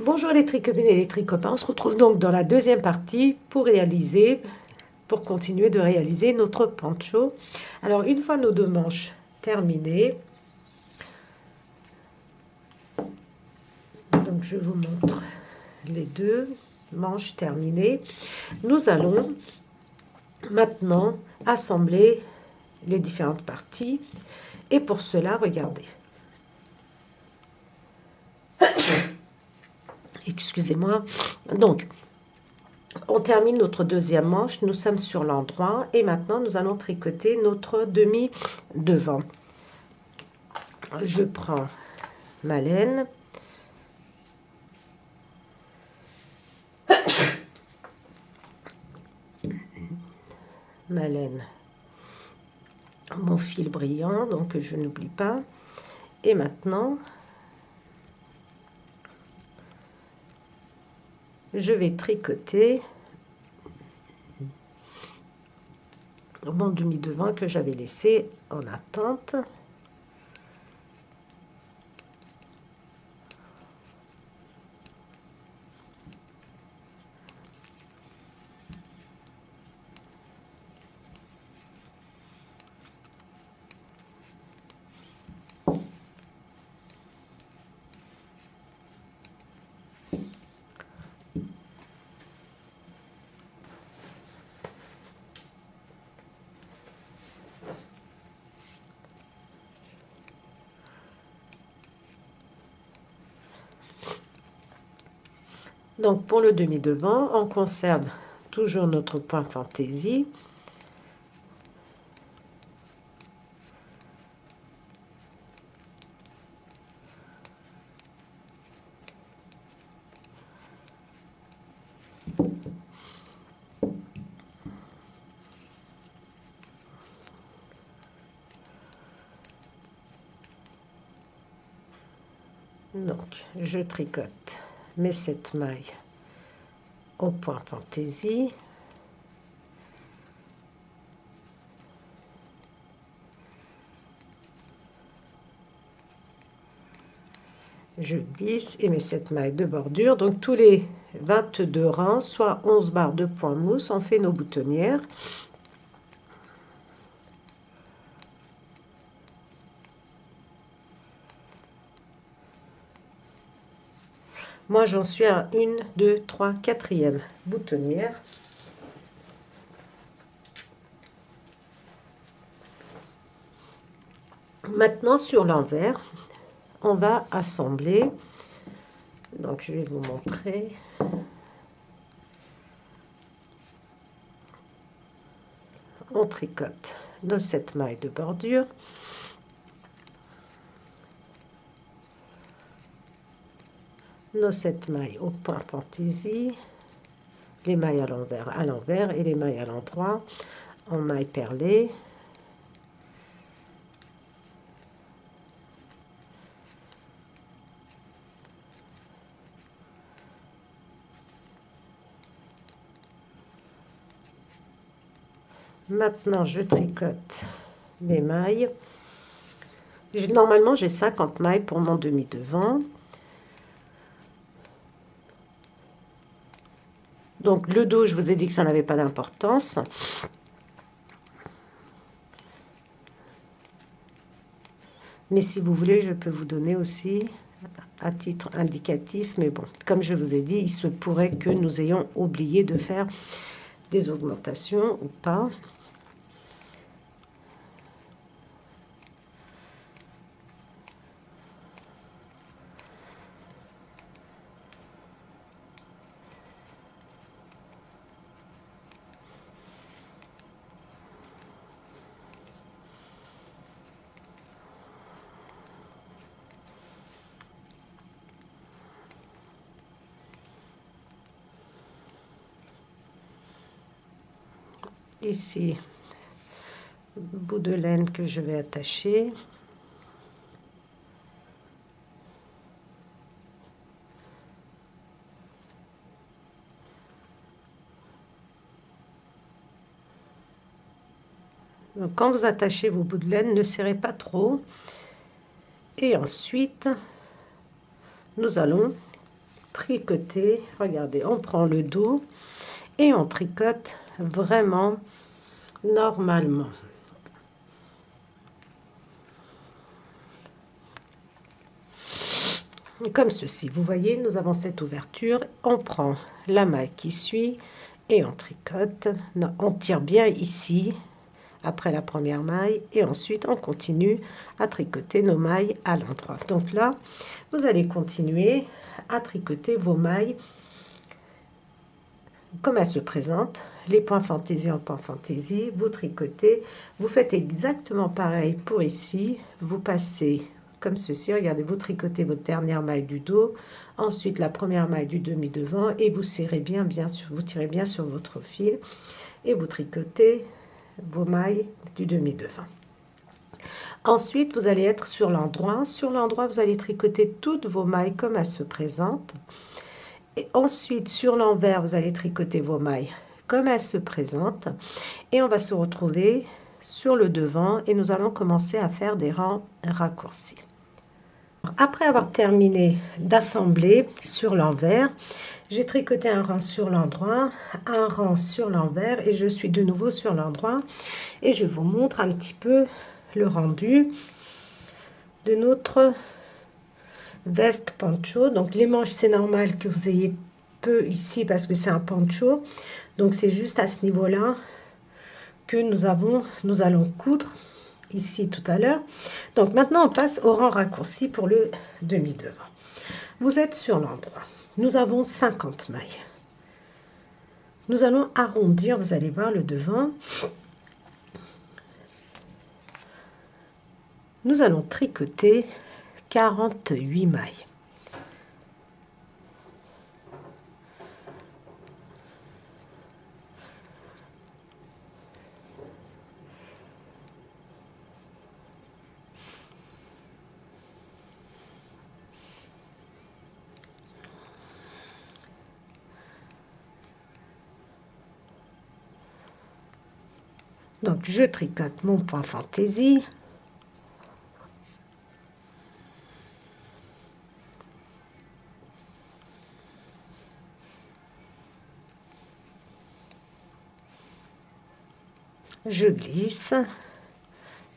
Bonjour les tricopines et les tricopains, on se retrouve donc dans la deuxième partie pour continuer de réaliser notre poncho. Alors une fois nos deux manches terminées, donc je vous montre les deux manches terminées, nous allons maintenant assembler les différentes parties et pour cela, regardez. Excusez-moi. Donc, on termine notre deuxième manche, nous sommes sur l'endroit et maintenant nous allons tricoter notre demi devant. Je prends ma laine, mon fil brillant, donc je n'oublie pas. Et maintenant, je vais tricoter mon demi-devant que j'avais laissé en attente. Donc pour le demi-devant, on conserve toujours notre point fantaisie. Donc je tricote mes 7 mailles au point fantaisie. Je glisse et mes 7 mailles de bordure. Donc tous les 22 rangs, soit 11 barres de point mousse, on fait nos boutonnières. Moi, j'en suis à 1, 2, 3, 4e boutonnière. Maintenant, sur l'envers, on va assembler. Donc, je vais vous montrer. On tricote nos 7 mailles de bordure. Nos 7 mailles au point fantaisie, les mailles à l'envers et les mailles à l'endroit en mailles perlées. Maintenant, je tricote mes mailles. Normalement, j'ai 50 mailles pour mon demi-devant. Donc, le dos, je vous ai dit que ça n'avait pas d'importance. Mais si vous voulez, je peux vous donner aussi à titre indicatif. Mais bon, comme je vous ai dit, il se pourrait que nous ayons oublié de faire des augmentations ou pas. Ici, bout de laine que je vais attacher. Donc, quand vous attachez vos bouts de laine, ne serrez pas trop. Et ensuite, nous allons tricoter. Regardez, on prend le dos et on tricote vraiment normalement. Comme ceci, vous voyez, nous avons cette ouverture, on prend la maille qui suit et on tricote, non, on tire bien ici, après la première maille, et ensuite on continue à tricoter nos mailles à l'endroit. Donc là, vous allez continuer à tricoter vos mailles comme elles se présentent, les points fantaisie en point fantaisie, vous tricotez, vous faites exactement pareil pour ici, vous passez comme ceci, regardez, vous tricotez votre dernière maille du dos, ensuite la première maille du demi devant et vous serrez bien sûr, vous tirez bien sur votre fil et vous tricotez vos mailles du demi devant. Ensuite, vous allez être sur l'endroit. Sur l'endroit, vous allez tricoter toutes vos mailles comme elles se présentent. Et ensuite, sur l'envers, vous allez tricoter vos mailles comme elles se présentent. Et on va se retrouver sur le devant et nous allons commencer à faire des rangs raccourcis. Après avoir terminé d'assembler sur l'envers, j'ai tricoté un rang sur l'endroit, un rang sur l'envers et je suis de nouveau sur l'endroit. Et je vous montre un petit peu le rendu de notre veste poncho. Donc les manches, c'est normal que vous ayez peu ici parce que c'est un poncho. Donc c'est juste à ce niveau-là que nous allons coudre ici tout à l'heure. Donc maintenant on passe au rang raccourci pour le demi devant. Vous êtes sur l'endroit. Nous avons 50 mailles. Nous allons arrondir, vous allez voir le devant. Nous allons tricoter 48 mailles. Donc je tricote mon point fantaisie. Je glisse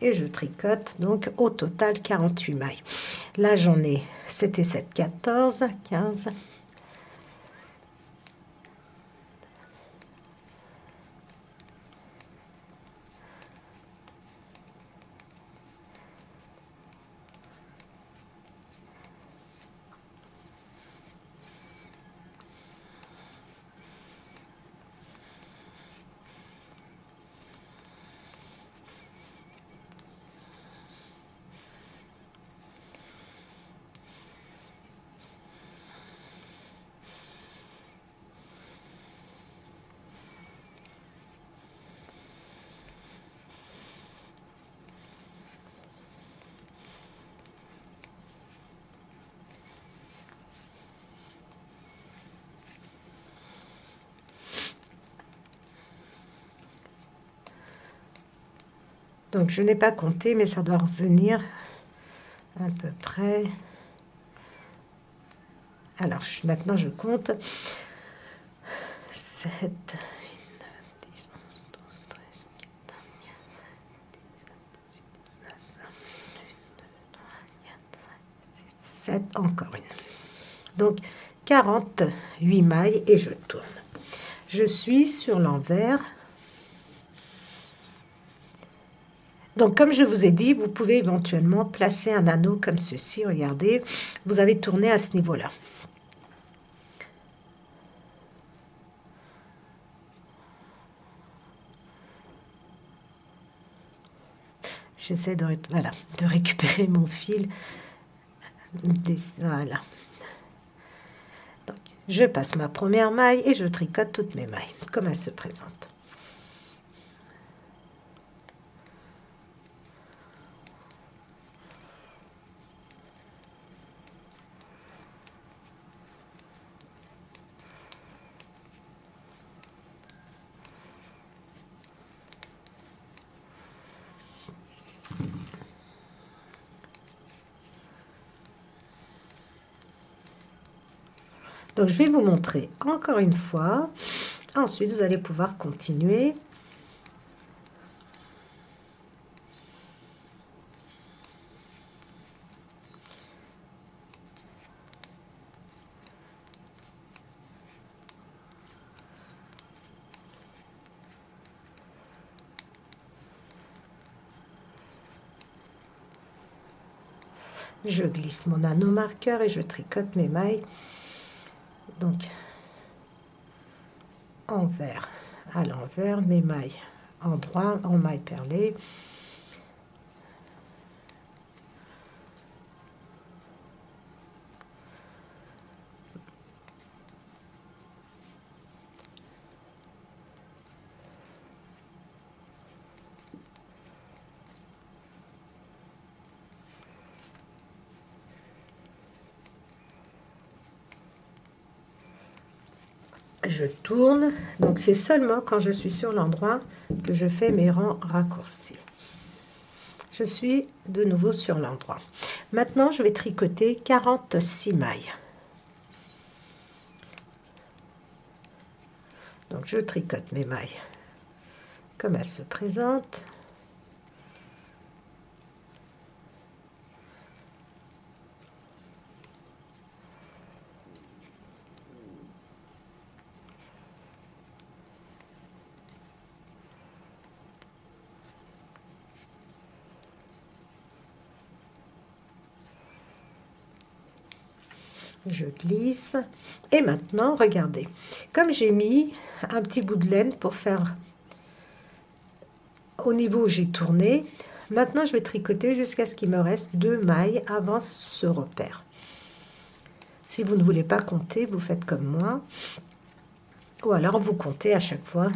et je tricote donc au total 48 mailles. Là j'en ai, c'était 7, 14, 15. Donc je n'ai pas compté, mais ça doit revenir à peu près. Alors maintenant je compte 7, 8, 9, 10, 11, 12, 13, 14, 15, 16, 17, 18, 19, 20, 21, 22, 23, 24, 25, 26, 27, encore une. Donc 48 mailles et je tourne. Je suis sur l'envers. Donc, comme je vous ai dit, vous pouvez éventuellement placer un anneau comme ceci. Regardez, vous avez tourné à ce niveau-là. J'essaie de récupérer mon fil. Voilà. Donc, je passe ma première maille et je tricote toutes mes mailles, comme elles se présentent. Donc, je vais vous montrer encore une fois. Ensuite, vous allez pouvoir continuer. Je glisse mon anneau marqueur et je tricote mes mailles. Donc, envers à l'envers, mes mailles en droit, en mailles perlées. Je tourne, donc c'est seulement quand je suis sur l'endroit que je fais mes rangs raccourcis. Je suis de nouveau sur l'endroit. Maintenant, je vais tricoter 46 mailles. Donc, je tricote mes mailles comme elles se présentent. Je glisse. Et maintenant, regardez, comme j'ai mis un petit bout de laine pour faire au niveau où j'ai tourné, maintenant je vais tricoter jusqu'à ce qu'il me reste 2 mailles avant ce repère. Si vous ne voulez pas compter, vous faites comme moi. Ou alors vous comptez à chaque fois.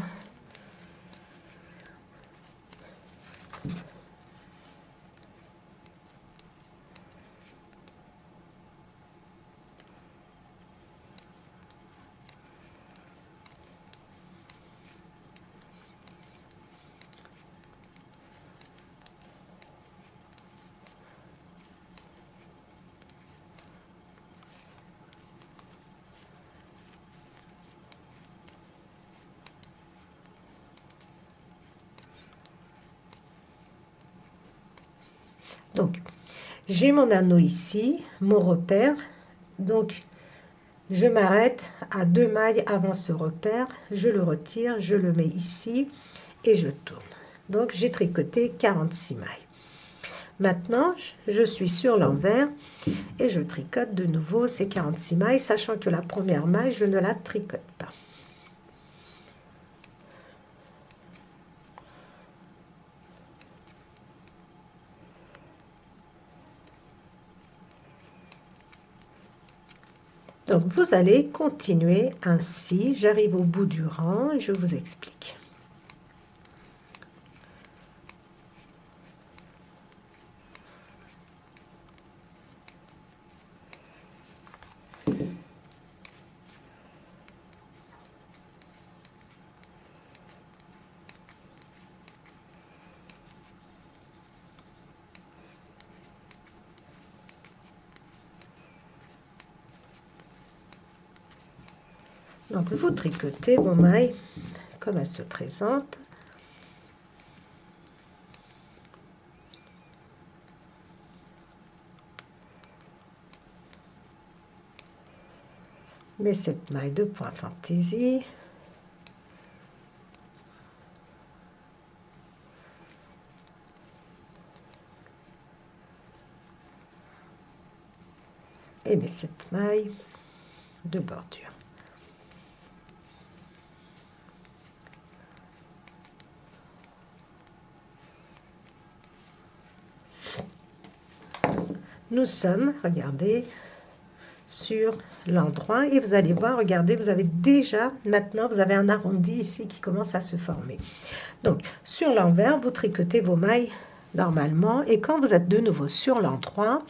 Donc, j'ai mon anneau ici, mon repère. Donc, je m'arrête à 2 mailles avant ce repère. Je le retire, je le mets ici et je tourne. Donc, j'ai tricoté 46 mailles. Maintenant, je suis sur l'envers et je tricote de nouveau ces 46 mailles, sachant que la première maille, je ne la tricote pas. Donc, vous allez continuer ainsi. J'arrive au bout du rang et je vous explique. Donc, vous tricotez vos mailles comme elles se présentent. Mais cette maille de point fantaisie. Et mais cette maille de bordure. Nous sommes, regardez, sur l'endroit et vous allez voir, regardez, vous avez déjà, maintenant, vous avez un arrondi ici qui commence à se former. Donc, sur l'envers, vous tricotez vos mailles normalement et quand vous êtes de nouveau sur l'endroit,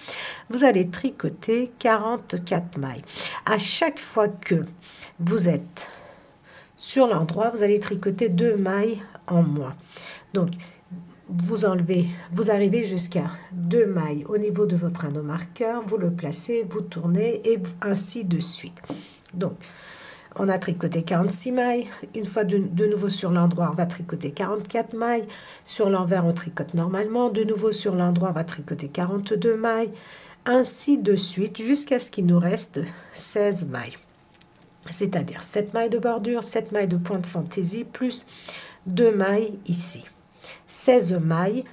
vous allez tricoter 44 mailles. À chaque fois que vous êtes sur l'endroit, vous allez tricoter 2 mailles en moins. Donc, vous enlevez, vous arrivez jusqu'à 2 mailles au niveau de votre anneau marqueur, vous le placez, vous tournez et ainsi de suite. Donc, on a tricoté 46 mailles. Une fois de nouveau sur l'endroit, on va tricoter 44 mailles. Sur l'envers, on tricote normalement. De nouveau sur l'endroit, on va tricoter 42 mailles. Ainsi de suite, jusqu'à ce qu'il nous reste 16 mailles. C'est-à-dire 7 mailles de bordure, 7 mailles de pointe fantaisie, plus 2 mailles ici. 16 mailles,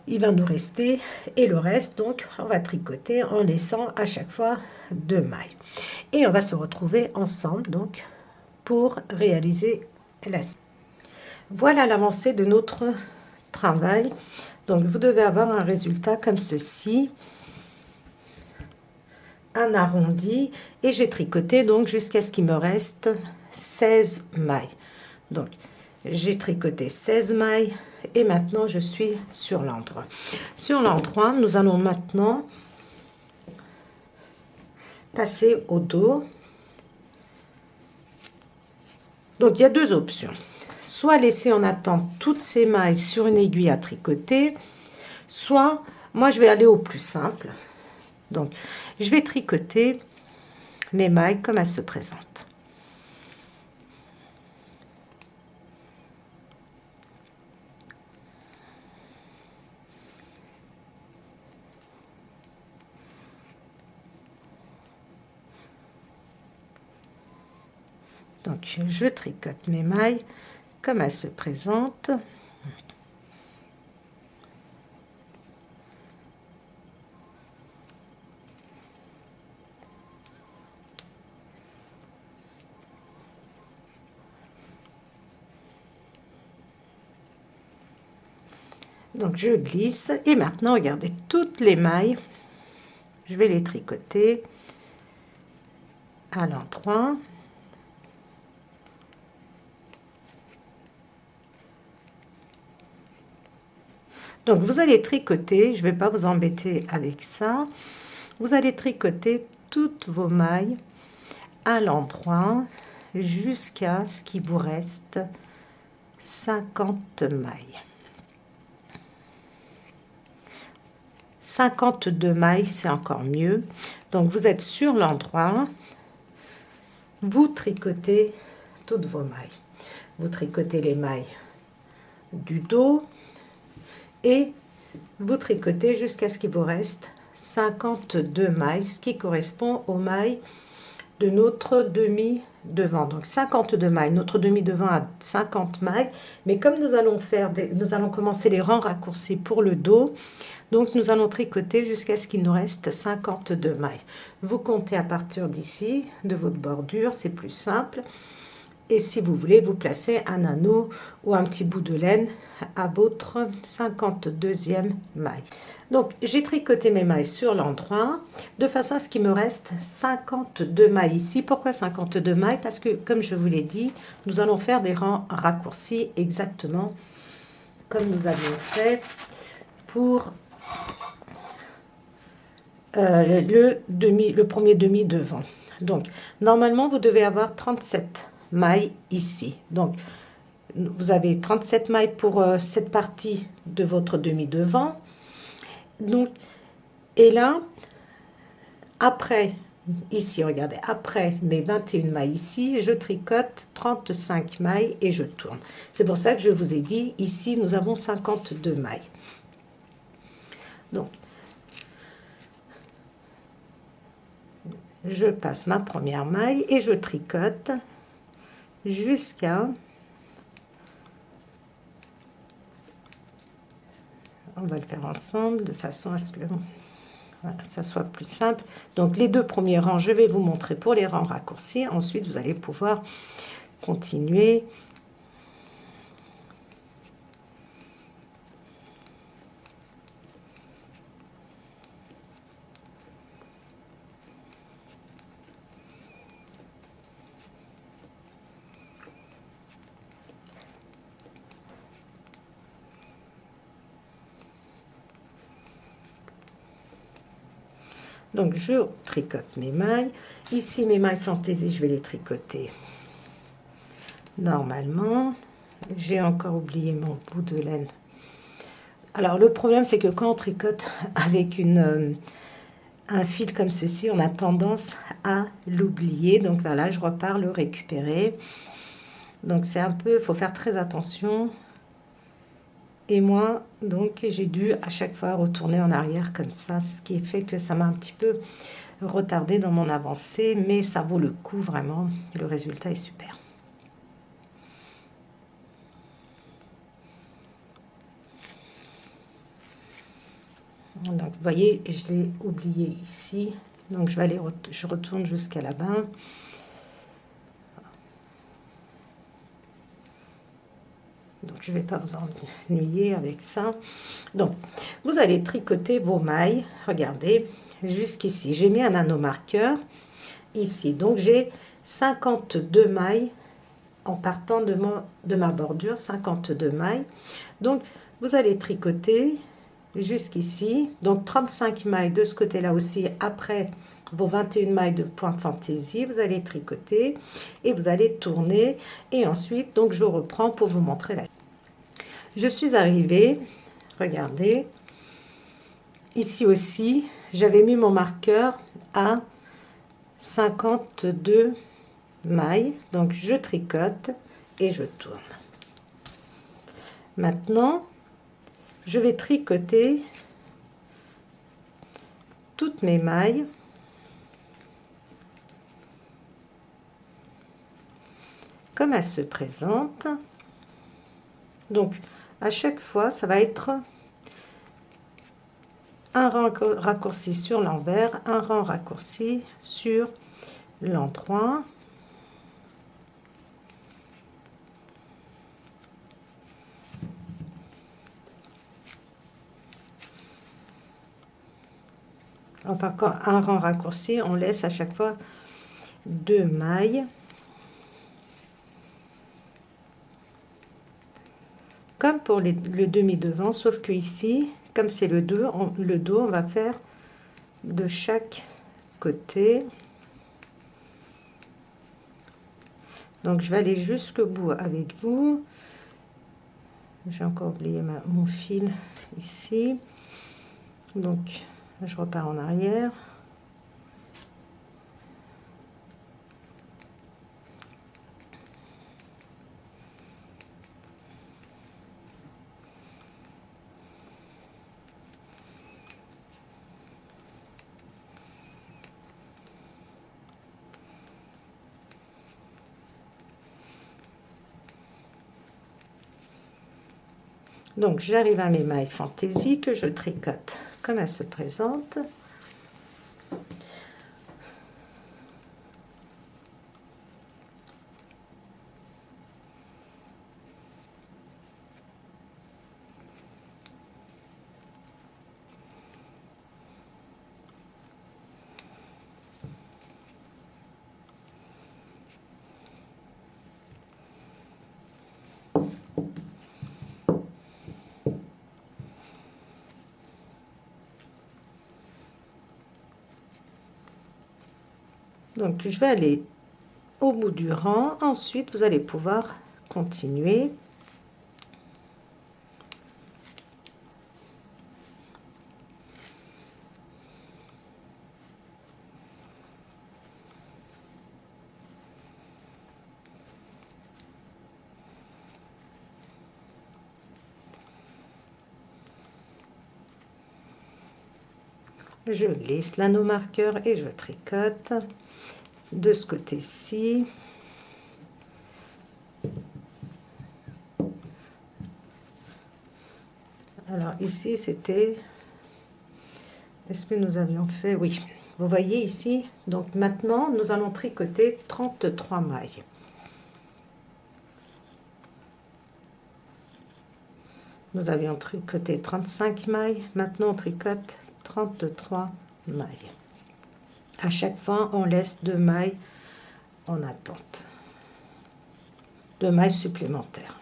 il va nous rester, et le reste, donc, on va tricoter en laissant à chaque fois 2 mailles. Et on va se retrouver ensemble, donc, pour réaliser la suite. Voilà l'avancée de notre travail. Donc, vous devez avoir un résultat comme ceci. Un arrondi, et j'ai tricoté donc jusqu'à ce qu'il me reste 16 mailles. Donc, j'ai tricoté 16 mailles, et maintenant je suis sur l'endroit. Sur l'endroit, nous allons maintenant passer au dos. Donc, il y a deux options. Soit laisser en attente toutes ces mailles sur une aiguille à tricoter, soit, moi je vais aller au plus simple. Donc, je vais tricoter mes mailles comme elles se présentent. Donc, je tricote mes mailles comme elles se présentent. Donc, je glisse, et maintenant, regardez, toutes les mailles, je vais les tricoter à l'endroit. Donc, vous allez tricoter, je ne vais pas vous embêter avec ça, vous allez tricoter toutes vos mailles à l'endroit jusqu'à ce qu'il vous reste 50 mailles. 52 mailles, c'est encore mieux. Donc, vous êtes sur l'endroit, vous tricotez toutes vos mailles. Vous tricotez les mailles du dos et vous tricotez jusqu'à ce qu'il vous reste 52 mailles, ce qui correspond aux mailles de notre demi-devant. Donc 52 mailles, notre demi-devant a 50 mailles, mais comme nous allons commencer les rangs raccourcis pour le dos, donc nous allons tricoter jusqu'à ce qu'il nous reste 52 mailles. Vous comptez à partir d'ici, de votre bordure, c'est plus simple. Et si vous voulez, vous placez un anneau ou un petit bout de laine à votre 52e maille. Donc, j'ai tricoté mes mailles sur l'endroit de façon à ce qu'il me reste 52 mailles ici. Pourquoi 52 mailles? Parce que, comme je vous l'ai dit, nous allons faire des rangs raccourcis exactement comme nous avions fait pour le premier demi devant. Donc, normalement, vous devez avoir 37 mailles ici. Donc, vous avez 37 mailles pour cette partie de votre demi devant. Donc, et là, après, ici, regardez, après mes 21 mailles ici, je tricote 35 mailles et je tourne. C'est pour ça que je vous ai dit, ici, nous avons 52 mailles. Donc, je passe ma première maille et je tricote jusqu'à... On va le faire ensemble de façon à ce que voilà, ça soit plus simple. Donc, les deux premiers rangs, je vais vous montrer pour les rangs raccourcis. Ensuite, vous allez pouvoir continuer. Donc, je tricote mes mailles. Ici, mes mailles fantaisie, je vais les tricoter normalement. J'ai encore oublié mon bout de laine. Alors, le problème, c'est que quand on tricote avec un fil comme ceci, on a tendance à l'oublier. Donc voilà, je repars le récupérer. Donc c'est un peu, il faut faire très attention. Et moi, donc j'ai dû à chaque fois retourner en arrière comme ça, ce qui fait que ça m'a un petit peu retardé dans mon avancée, mais ça vaut le coup vraiment, le résultat est super. Donc vous voyez, je l'ai oublié ici, donc je retourne jusqu'à là-bas. Donc je ne vais pas vous ennuyer avec ça. Donc vous allez tricoter vos mailles, regardez, jusqu'ici. J'ai mis un anneau marqueur ici, donc j'ai 52 mailles en partant de ma bordure, 52 mailles. Donc vous allez tricoter jusqu'ici, donc 35 mailles de ce côté-là aussi, après vos 21 mailles de point fantaisie, vous allez tricoter et vous allez tourner, et ensuite donc je reprends pour vous montrer la. Je suis arrivée, regardez, ici aussi, j'avais mis mon marqueur à 52 mailles, donc je tricote et je tourne. Maintenant, je vais tricoter toutes mes mailles comme elles se présentent. Donc, à chaque fois, ça va être un rang raccourci sur l'envers, un rang raccourci sur l'endroit. Enfin, quand un rang raccourci, on laisse à chaque fois 2 mailles. Comme pour le demi-devant, sauf que ici, comme c'est le dos, on va faire de chaque côté. Donc je vais aller jusqu'au bout avec vous. J'ai encore oublié mon fil ici. Donc je repars en arrière. Donc j'arrive à mes mailles fantaisie que je tricote comme elles se présentent. Donc je vais aller au bout du rang. Ensuite, vous allez pouvoir continuer. Je lisse l'anneau marqueur et je tricote de ce côté-ci. Alors ici c'était, est-ce que nous avions fait, oui, vous voyez ici, donc maintenant nous allons tricoter 33 mailles. Nous avions tricoté 35 mailles, maintenant on tricote 33 mailles. À chaque fois, on laisse 2 mailles en attente, 2 mailles supplémentaires.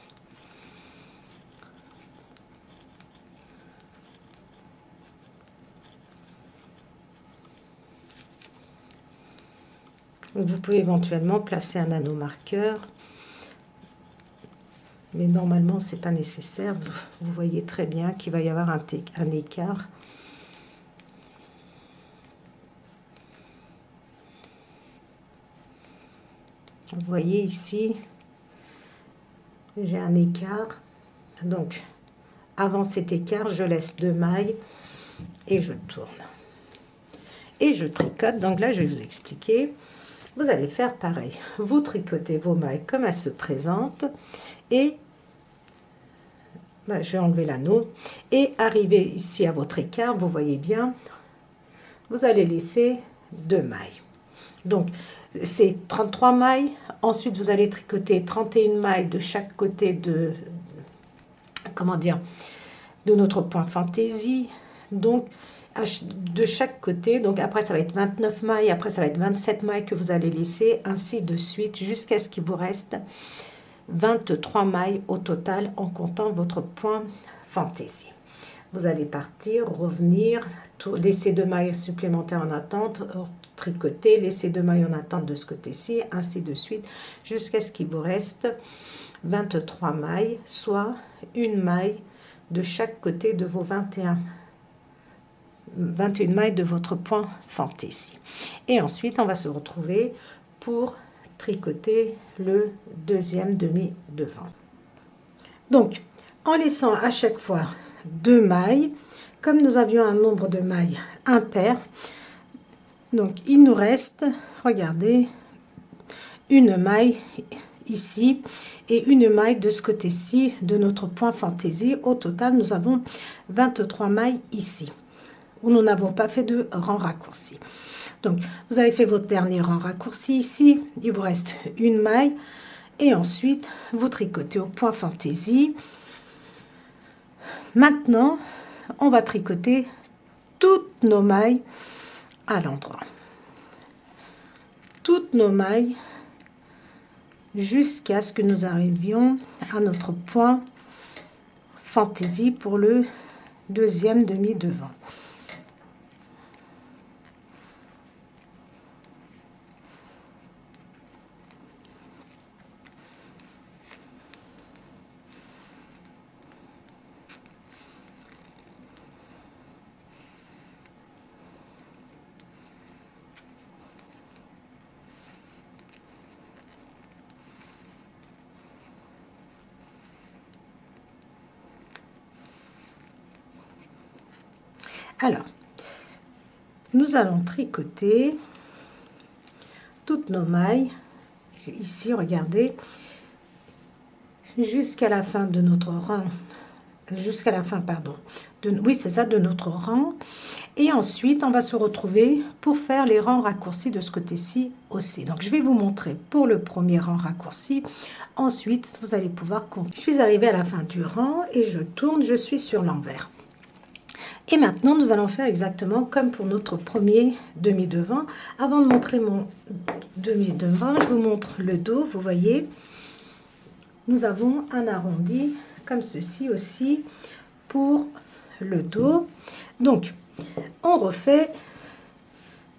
Vous pouvez éventuellement placer un anneau marqueur, mais normalement c'est pas nécessaire. Vous voyez très bien qu'il va y avoir un écart. Vous voyez ici, j'ai un écart. Donc, avant cet écart, je laisse 2 mailles et je tourne. Et je tricote. Donc là, je vais vous expliquer. Vous allez faire pareil. Vous tricotez vos mailles comme elles se présentent. Et je vais enlever l'anneau. Et arriver ici à votre écart, vous voyez bien, vous allez laisser 2 mailles. Donc, c'est 33 mailles. Ensuite, vous allez tricoter 31 mailles de chaque côté de, comment dire, de notre point fantaisie. Donc, de chaque côté. Donc, après, ça va être 29 mailles. Après, ça va être 27 mailles que vous allez laisser, ainsi de suite, jusqu'à ce qu'il vous reste 23 mailles au total en comptant votre point fantaisie. Vous allez partir, revenir, laisser 2 mailles supplémentaires en attente, tricoter, laisser 2 mailles en attente de ce côté-ci, ainsi de suite, jusqu'à ce qu'il vous reste 23 mailles, soit une maille de chaque côté de vos 21 mailles de votre point fantaisie. Et ensuite, on va se retrouver pour tricoter le deuxième demi devant. Donc, en laissant à chaque fois 2 mailles, comme nous avions un nombre de mailles impair, donc il nous reste, regardez, une maille ici et une maille de ce côté-ci de notre point fantaisie. Au total, nous avons 23 mailles ici, où nous n'avons pas fait de rang raccourci. Donc, vous avez fait votre dernier rang raccourci ici, il vous reste une maille, et ensuite, vous tricotez au point fantaisie. Maintenant, on va tricoter toutes nos mailles à l'endroit. Toutes nos mailles jusqu'à ce que nous arrivions à notre point fantaisie pour le deuxième demi devant. Alors, nous allons tricoter toutes nos mailles, ici, regardez, jusqu'à la fin de notre rang, jusqu'à la fin, pardon, oui, c'est ça, de notre rang. Et ensuite, on va se retrouver pour faire les rangs raccourcis de ce côté-ci aussi. Donc, je vais vous montrer pour le premier rang raccourci. Ensuite, vous allez pouvoir compter. Je suis arrivée à la fin du rang et je tourne, je suis sur l'envers. Et maintenant, nous allons faire exactement comme pour notre premier demi-devant. Avant de montrer mon demi-devant, je vous montre le dos. Vous voyez, nous avons un arrondi comme ceci aussi pour le dos. Donc, on refait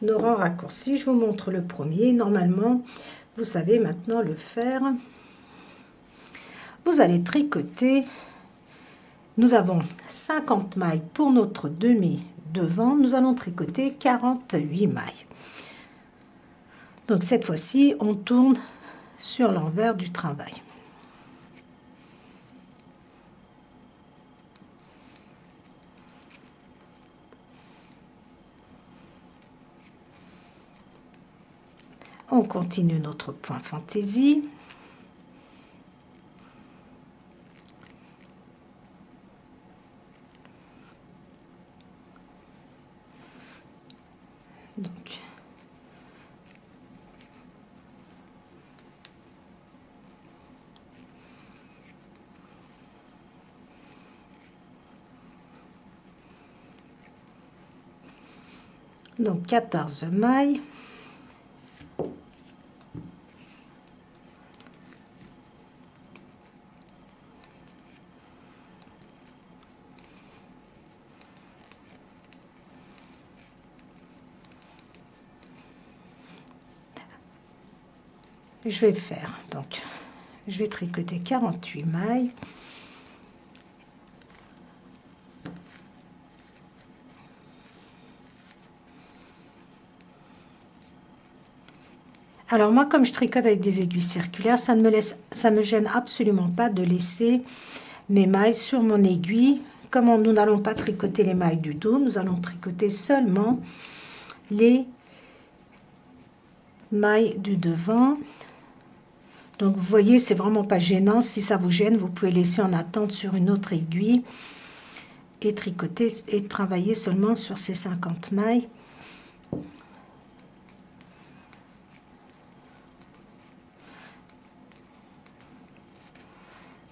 nos rangs raccourcis. Je vous montre le premier. Normalement, vous savez maintenant le faire. Vous allez tricoter. Nous avons 50 mailles pour notre demi devant. Nous allons tricoter 48 mailles. Donc cette fois-ci, on tourne sur l'envers du travail. On continue notre point fantaisie. Donc 14 mailles. Je vais faire, donc, je vais tricoter 48 mailles. Alors moi, comme je tricote avec des aiguilles circulaires, ça me gêne absolument pas de laisser mes mailles sur mon aiguille. Comme nous n'allons pas tricoter les mailles du dos, nous allons tricoter seulement les mailles du devant. Donc vous voyez, c'est vraiment pas gênant. Si ça vous gêne, vous pouvez laisser en attente sur une autre aiguille et tricoter et travailler seulement sur ces 50 mailles.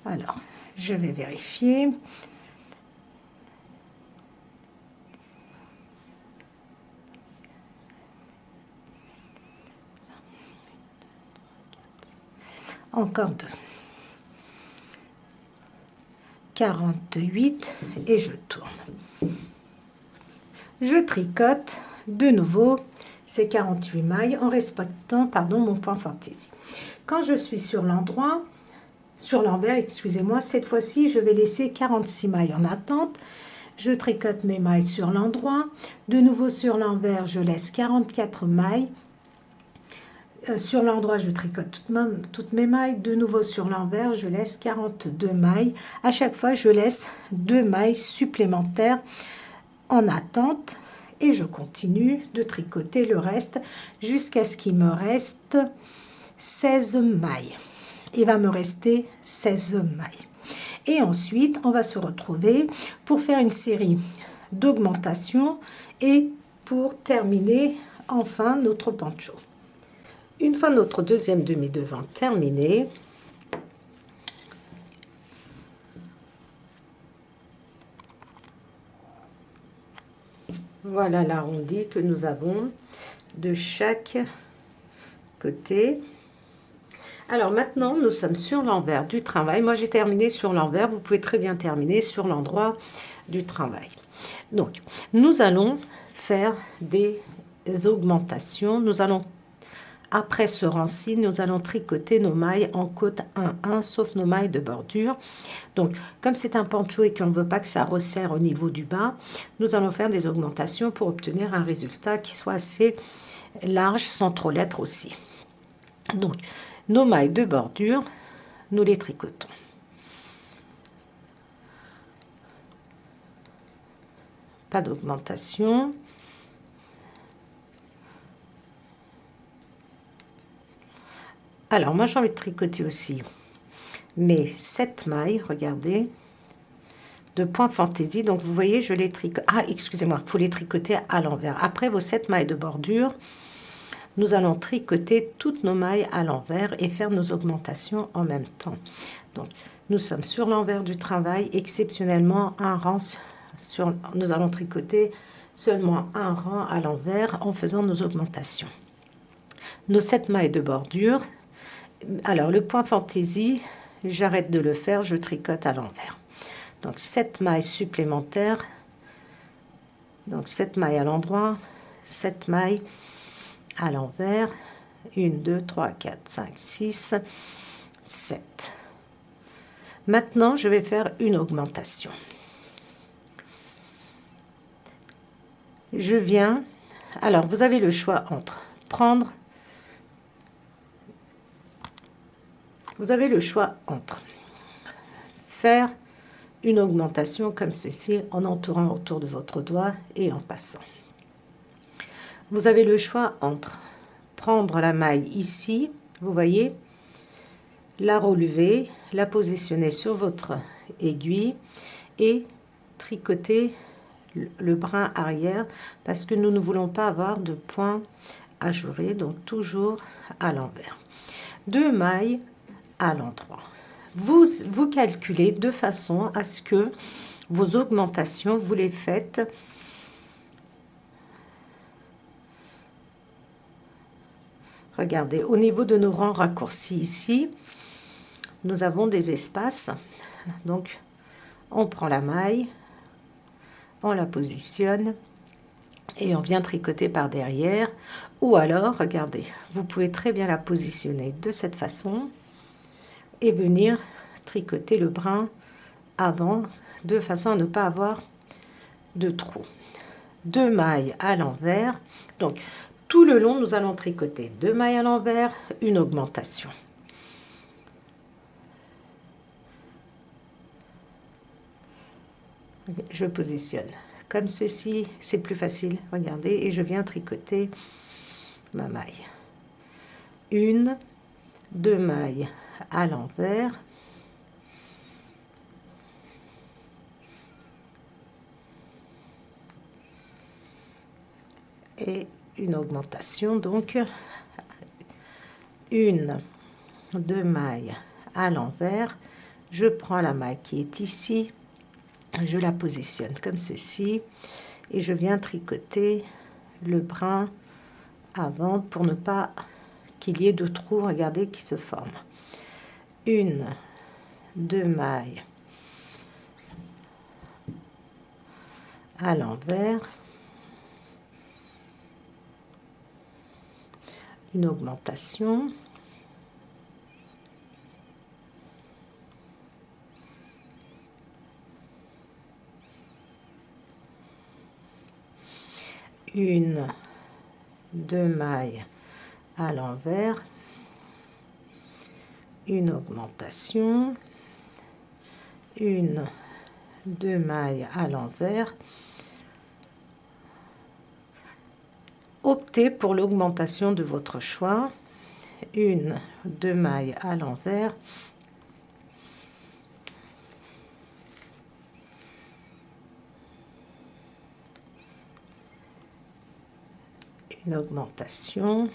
Alors, je vais vérifier. Encore 2. 48 et je tourne. Je tricote de nouveau ces 48 mailles en respectant, pardon, mon point fantaisie. Quand je suis sur l'endroit, sur l'envers, excusez-moi, cette fois-ci, je vais laisser 46 mailles en attente. Je tricote mes mailles sur l'endroit. De nouveau sur l'envers, je laisse 44 mailles. Sur l'endroit, je tricote toutes mes mailles. De nouveau sur l'envers, je laisse 42 mailles. À chaque fois, je laisse 2 mailles supplémentaires en attente. Et je continue de tricoter le reste jusqu'à ce qu'il me reste 16 mailles. Il va me rester 16 mailles. Et ensuite, on va se retrouver pour faire une série d'augmentations et pour terminer enfin notre poncho. Une fois notre deuxième demi-devant terminé, voilà l'arrondi que nous avons de chaque côté. Alors maintenant, nous sommes sur l'envers du travail. Moi, j'ai terminé sur l'envers. Vous pouvez très bien terminer sur l'endroit du travail. Donc, nous allons faire des augmentations. Nous allons, après ce rang-ci, nous allons tricoter nos mailles en côte 1-1, sauf nos mailles de bordure. Donc, comme c'est un poncho et qu'on ne veut pas que ça resserre au niveau du bas, nous allons faire des augmentations pour obtenir un résultat qui soit assez large, sans trop l'être aussi. Donc, nos mailles de bordure, nous les tricotons. Pas d'augmentation. Alors, moi, j'ai envie de tricoter aussi mes 7 mailles, regardez, de point fantaisie. Donc, vous voyez, je les tricote. Ah, excusez-moi, il faut les tricoter à l'envers. Après vos 7 mailles de bordure, nous allons tricoter toutes nos mailles à l'envers et faire nos augmentations en même temps. Donc, nous sommes sur l'envers du travail, exceptionnellement un rang sur, nous allons tricoter seulement un rang à l'envers en faisant nos augmentations. Nos 7 mailles de bordure, alors le point fantaisie, j'arrête de le faire, je tricote à l'envers. Donc 7 mailles supplémentaires, donc 7 mailles à l'endroit, 7 mailles à l'envers, 1, 2, 3, 4, 5, 6, 7. Maintenant, je vais faire une augmentation. Je viens, alors vous avez le choix entre prendre, vous avez le choix entre faire une augmentation comme ceci en entourant autour de votre doigt et en passant. Vous avez le choix entre prendre la maille ici, vous voyez, la relever, la positionner sur votre aiguille et tricoter le brin arrière parce que nous ne voulons pas avoir de point ajouré, donc toujours à l'envers. 2 mailles à l'endroit. Vous calculez de façon à ce que vos augmentations, vous les faites regardez, au niveau de nos rangs raccourcis ici, nous avons des espaces. Donc, on prend la maille, on la positionne et on vient tricoter par derrière. Ou alors, regardez, vous pouvez très bien la positionner de cette façon et venir tricoter le brin avant, de façon à ne pas avoir de trou. 2 mailles à l'envers. Donc, tout le long, nous allons tricoter 2 mailles à l'envers, une augmentation. Je positionne comme ceci, c'est plus facile, regardez, et je viens tricoter ma maille. 1, 2 mailles à l'envers, et une augmentation, donc 1, 2 mailles à l'envers, je prends la maille qui est ici, je la positionne comme ceci et je viens tricoter le brin avant pour ne pas qu'il y ait de trous, regardez, qui se forment. 1, 2 mailles à l'envers, une augmentation, une, 2 mailles à l'envers, une augmentation, 1, 2 mailles à l'envers. Optez pour l'augmentation de votre choix. 1, 2 mailles à l'envers. Une augmentation.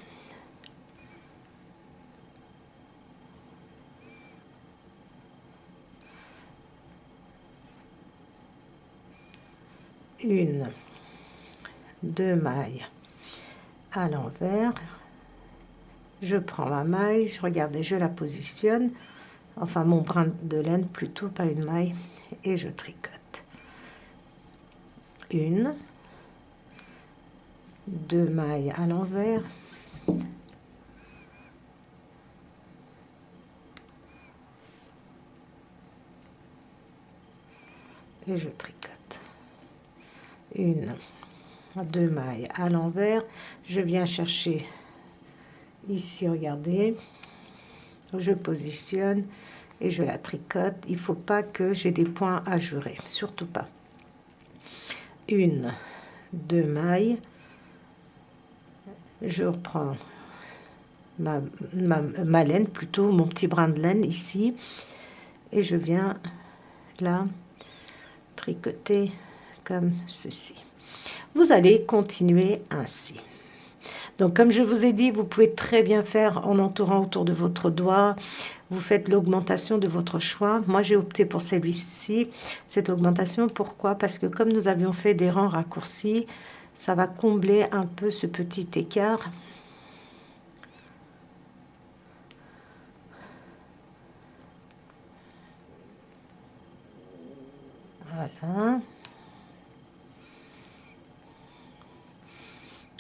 Une, 2 mailles à l'envers. Je prends ma maille, regardez, je la positionne, enfin mon brin de laine plutôt, pas une maille, et je tricote. 1, 2 mailles à l'envers. Et je tricote. 1, 2 mailles à l'envers. Je viens chercher ici, regardez. Je positionne et je la tricote. Il ne faut pas que j'ai des points à jurer, surtout pas. 1, 2 mailles. Je reprends ma laine, plutôt mon petit brin de laine ici. Et je viens là tricoter comme ceci. Vous allez continuer ainsi. Donc, comme je vous ai dit, vous pouvez très bien faire en entourant autour de votre doigt. Vous faites l'augmentation de votre choix. Moi, j'ai opté pour celui-ci, cette augmentation. Pourquoi? Parce que comme nous avions fait des rangs raccourcis, ça va combler un peu ce petit écart. Voilà.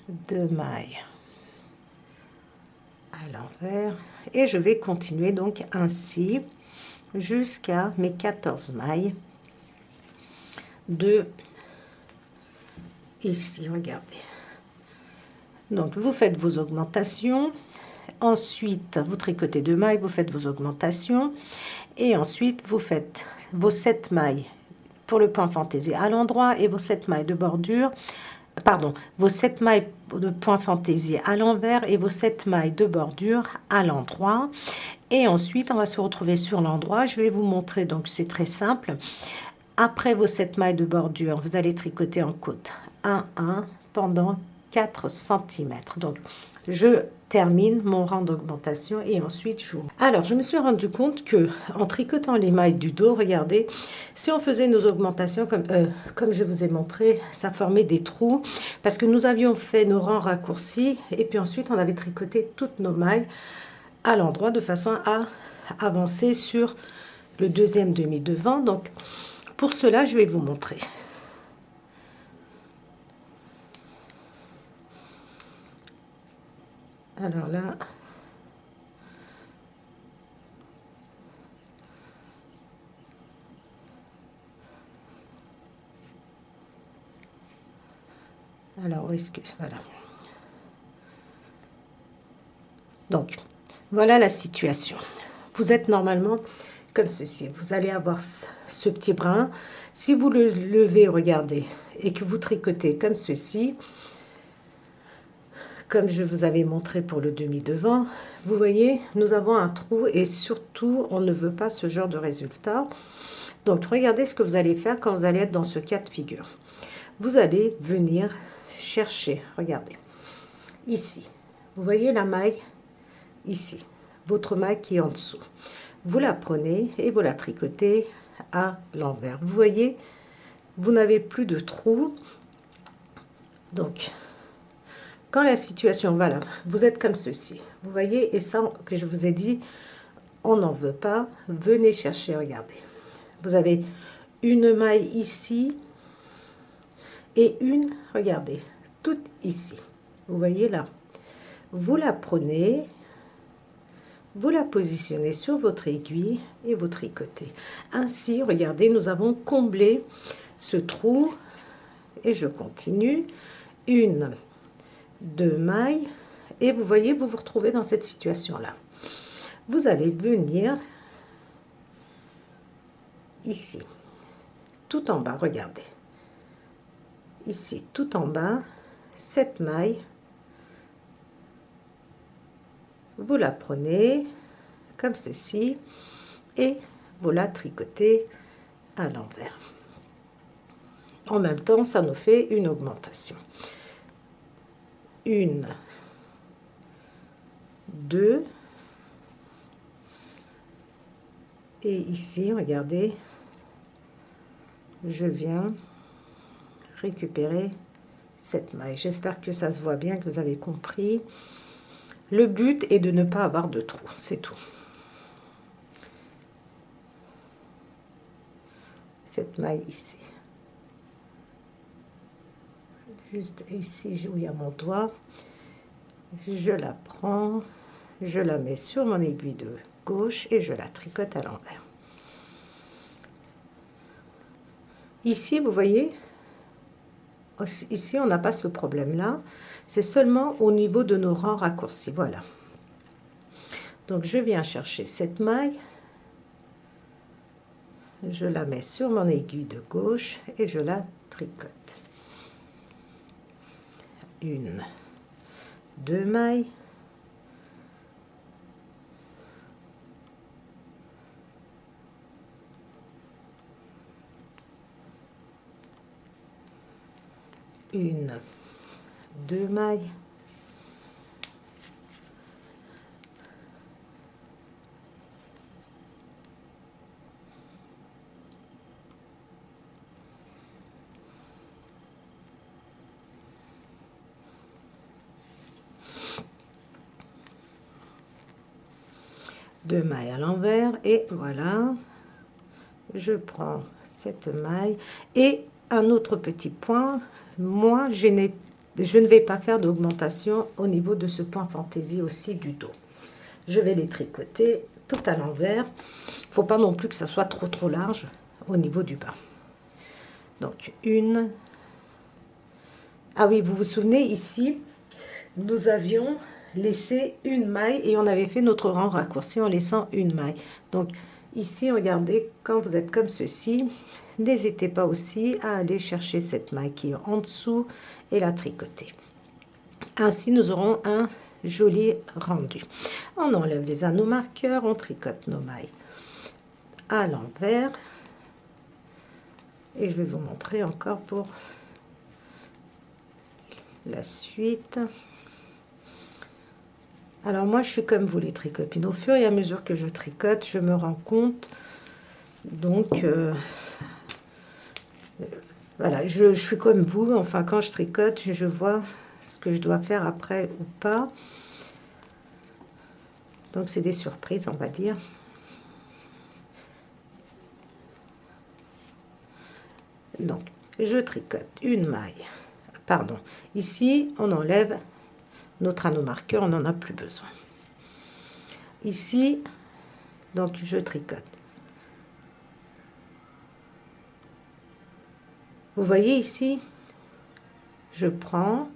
2 mailles à l'envers et je vais continuer donc ainsi jusqu'à mes 14 mailles de ici, regardez. Donc vous faites vos augmentations, ensuite vous tricotez 2 mailles, vous faites vos augmentations et ensuite vous faites vos 7 mailles pour le point fantaisie à l'endroit et vos 7 mailles de bordure, pardon, vos 7 mailles de point fantaisie à l'envers et vos 7 mailles de bordure à l'endroit. Et ensuite, on va se retrouver sur l'endroit. Je vais vous montrer, donc c'est très simple. Après vos 7 mailles de bordure, vous allez tricoter en côte 1, 1 pendant 4 cm. Donc, je termine mon rang d'augmentation et ensuite je... Alors, je me suis rendu compte que en tricotant les mailles du dos, regardez, si on faisait nos augmentations comme je vous ai montré, ça formait des trous parce que nous avions fait nos rangs raccourcis et puis ensuite on avait tricoté toutes nos mailles à l'endroit de façon à avancer sur le deuxième demi devant. Donc, pour cela, je vais vous montrer. Alors là, alors excuse, voilà. Donc, voilà la situation. Vous êtes normalement comme ceci. Vous allez avoir ce petit brin. Si vous le levez, regardez, et que vous tricotez comme ceci, comme je vous avais montré pour le demi-devant, vous voyez, nous avons un trou et surtout, on ne veut pas ce genre de résultat. Donc, regardez ce que vous allez faire quand vous allez être dans ce cas de figure. Vous allez venir chercher, regardez, ici. Vous voyez la maille ici, votre maille qui est en dessous. Vous la prenez et vous la tricotez à l'envers. Vous voyez, vous n'avez plus de trou. Donc, quand la situation va là, vous êtes comme ceci. Vous voyez, et ça que je vous ai dit, on n'en veut pas. Venez chercher, regardez. Vous avez une maille ici et une, regardez, toute ici. Vous voyez là. Vous la prenez, vous la positionnez sur votre aiguille et vous tricotez. Ainsi, regardez, nous avons comblé ce trou et je continue. Une, deux mailles et vous voyez, vous vous retrouvez dans cette situation-là. Vous allez venir ici, tout en bas, regardez. Ici, tout en bas, cette maille, vous la prenez comme ceci et vous la tricotez à l'envers. En même temps, ça nous fait une augmentation. Une, deux, et ici, regardez, je viens récupérer cette maille. J'espère que ça se voit bien, que vous avez compris. Le but est de ne pas avoir de trou, c'est tout. Cette maille ici. Juste ici où il y a mon doigt. Je la prends, je la mets sur mon aiguille de gauche et je la tricote à l'envers. Ici, vous voyez, ici on n'a pas ce problème-là. C'est seulement au niveau de nos rangs raccourcis. Voilà. Donc, je viens chercher cette maille. Je la mets sur mon aiguille de gauche et je la tricote. Une, deux mailles. Une, deux mailles. Deux mailles à l'envers et voilà, je prends cette maille et un autre petit point, moi je ne vais pas faire d'augmentation au niveau de ce point fantaisie aussi du dos. Je vais les tricoter tout à l'envers. Il ne faut pas non plus que ça soit trop large au niveau du bas. Donc une. Ah oui, vous vous souvenez ici, nous avions laissé une maille et on avait fait notre rang raccourci en laissant une maille. Donc ici, regardez, quand vous êtes comme ceci, n'hésitez pas aussi à aller chercher cette maille qui est en dessous et la tricoter. Ainsi, nous aurons un joli rendu. On enlève les anneaux marqueurs, on tricote nos mailles à l'envers. Et je vais vous montrer encore pour la suite. Alors moi, je suis comme vous les tricopines. Au fur et à mesure que je tricote, je me rends compte. Donc, voilà, je suis comme vous. Enfin, quand je tricote, je vois ce que je dois faire après ou pas. Donc, c'est des surprises, on va dire. Donc, je tricote une maille. Pardon. Ici, on enlève notre anneau marqueur, on n'en a plus besoin. Ici, donc je tricote. Vous voyez ici, je prends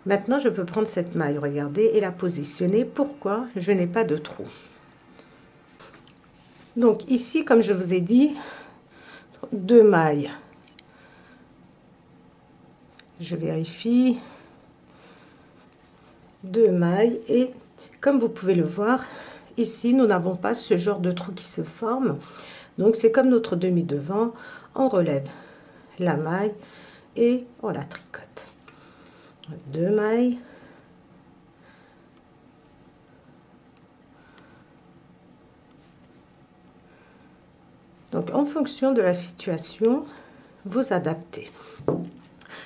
Maintenant, je peux prendre cette maille, regardez, et la positionner. Pourquoi? Je n'ai pas de trou. Donc ici, comme je vous ai dit, 2 mailles. Je vérifie. 2 mailles et comme vous pouvez le voir, ici, nous n'avons pas ce genre de trou qui se forme. Donc, c'est comme notre demi-devant. On relève la maille et on la tricote. 2 mailles. Donc, en fonction de la situation, vous adaptez.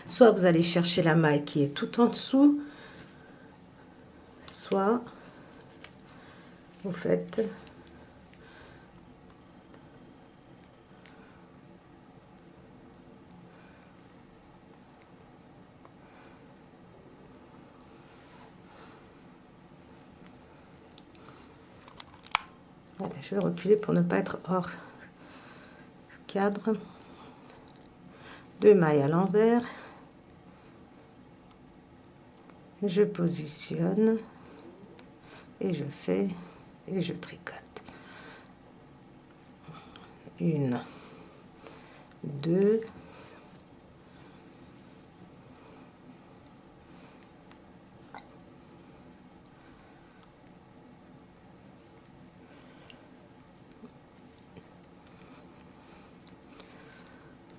Soit vous allez chercher la maille qui est tout en dessous, soit vous faites voilà, je vais reculer pour ne pas être hors cadre. 2 mailles à l'envers. Je positionne et je fais et je tricote. 1, 2,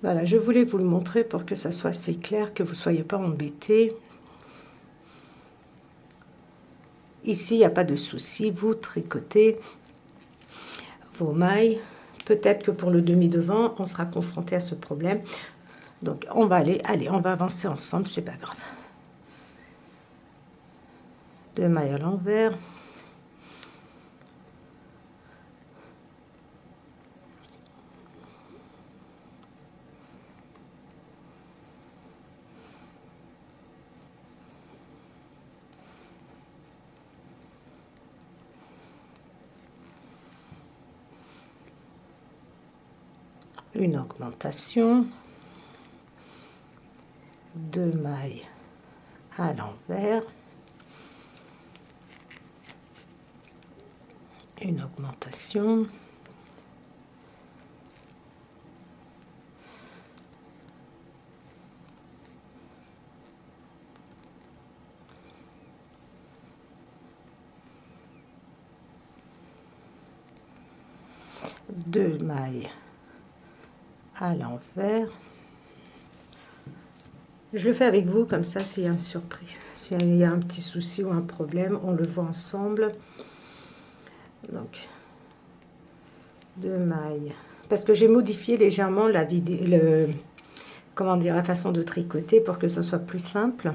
voilà, je voulais vous le montrer pour que ça soit assez clair, que vous ne soyez pas embêtés. Ici, il n'y a pas de souci, vous tricotez vos mailles. Peut-être que pour le demi-devant, on sera confronté à ce problème. Donc, on va allez, on va avancer ensemble, c'est pas grave. 2 mailles à l'envers. Une augmentation. 2 mailles à l'envers. Une augmentation. Deux mailles à l'envers. Je le fais avec vous, comme ça, s'il y a une surprise, s'il y a un petit souci ou un problème, on le voit ensemble. Donc, 2 mailles. Parce que j'ai modifié légèrement la vidéo, comment dire, la façon de tricoter pour que ce soit plus simple.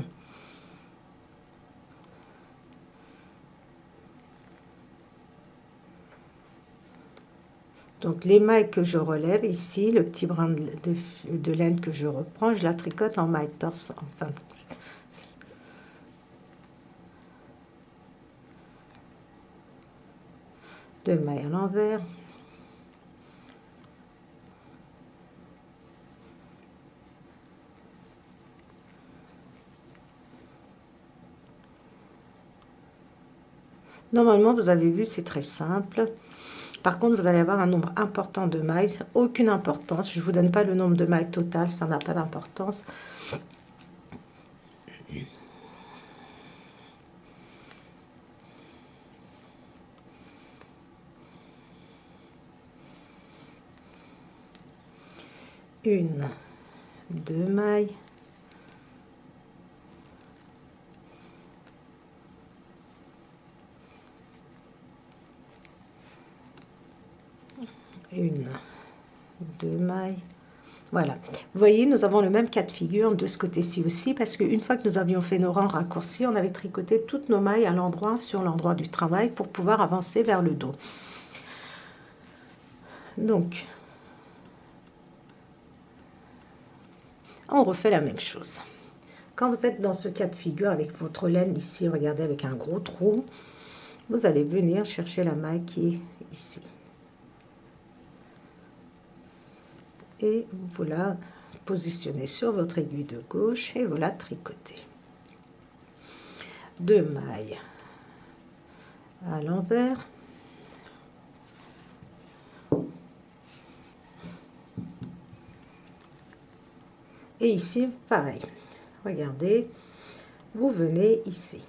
Donc, les mailles que je relève ici, le petit brin de laine que je reprends, je la tricote en maille torse. Enfin, deux mailles à l'envers. Normalement, vous avez vu, c'est très simple. Par contre, vous allez avoir un nombre important de mailles. Aucune importance. Je ne vous donne pas le nombre de mailles total, ça n'a pas d'importance. Une, deux mailles. Une, deux mailles. Voilà. Vous voyez, nous avons le même cas de figure de ce côté-ci aussi, parce qu'une fois que nous avions fait nos rangs raccourcis, on avait tricoté toutes nos mailles à l'endroit, sur l'endroit du travail, pour pouvoir avancer vers le dos. Donc, on refait la même chose. Quand vous êtes dans ce cas de figure avec votre laine ici, regardez, avec un gros trou, vous allez venir chercher la maille qui est ici. Et vous la positionnez sur votre aiguille de gauche et vous la tricotez. 2 mailles à l'envers. Et ici, pareil. Regardez, vous venez ici.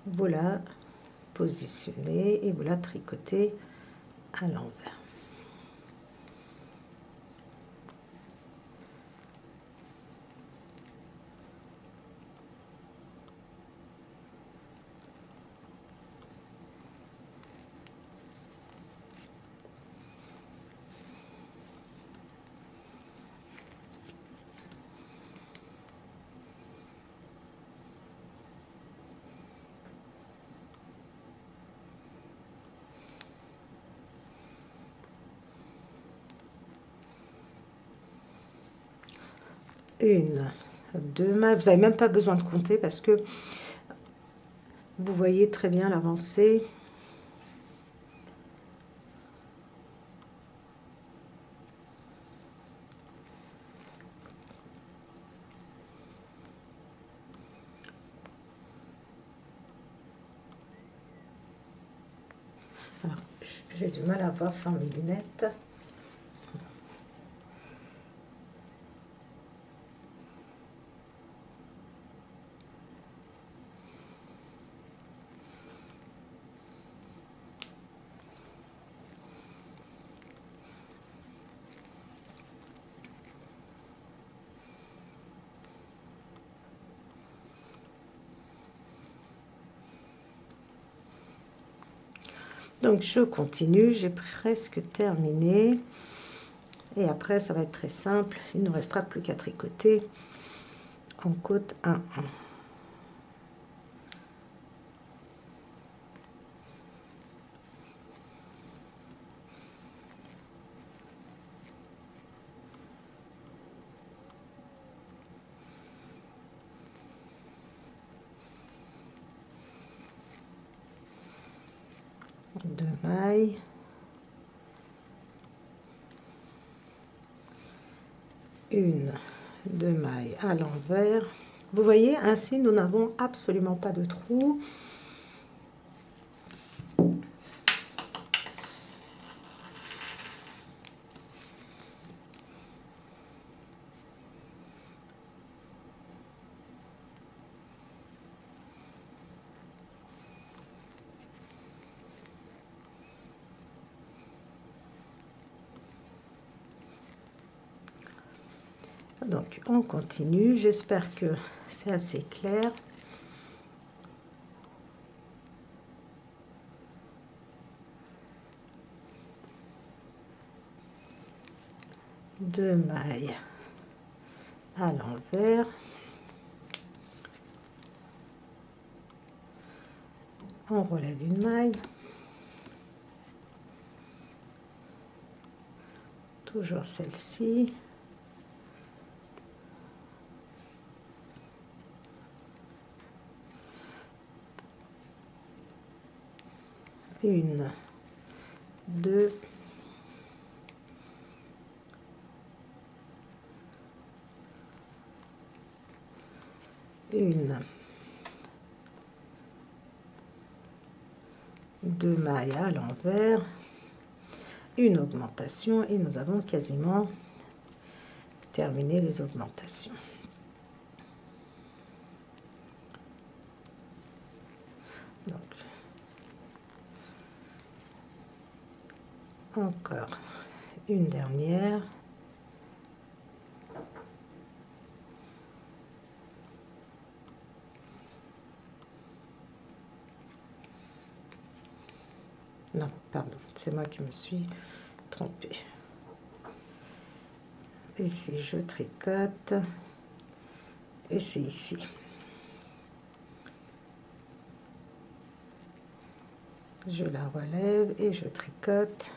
Vous la positionnez et vous la tricotez à l'envers. Une, 2 mailles. Vous n'avez même pas besoin de compter parce que vous voyez très bien l'avancée. Alors, j'ai du mal à voir sans mes lunettes. Donc, je continue, j'ai presque terminé. Et après, ça va être très simple. Il ne restera plus qu'à tricoter en côte 1-1. Deux mailles. Une, 2 mailles à l'envers. Vous voyez, ainsi, nous n'avons absolument pas de trou. Donc, on continue. J'espère que c'est assez clair. Deux mailles à l'envers. On relève une maille. Toujours celle-ci. Une, deux, une, deux mailles à l'envers, une augmentation et nous avons quasiment terminé les augmentations. Donc, encore une dernière. Non, pardon, c'est moi qui me suis trompée. Ici, je tricote. Et c'est ici. Je la relève et je tricote.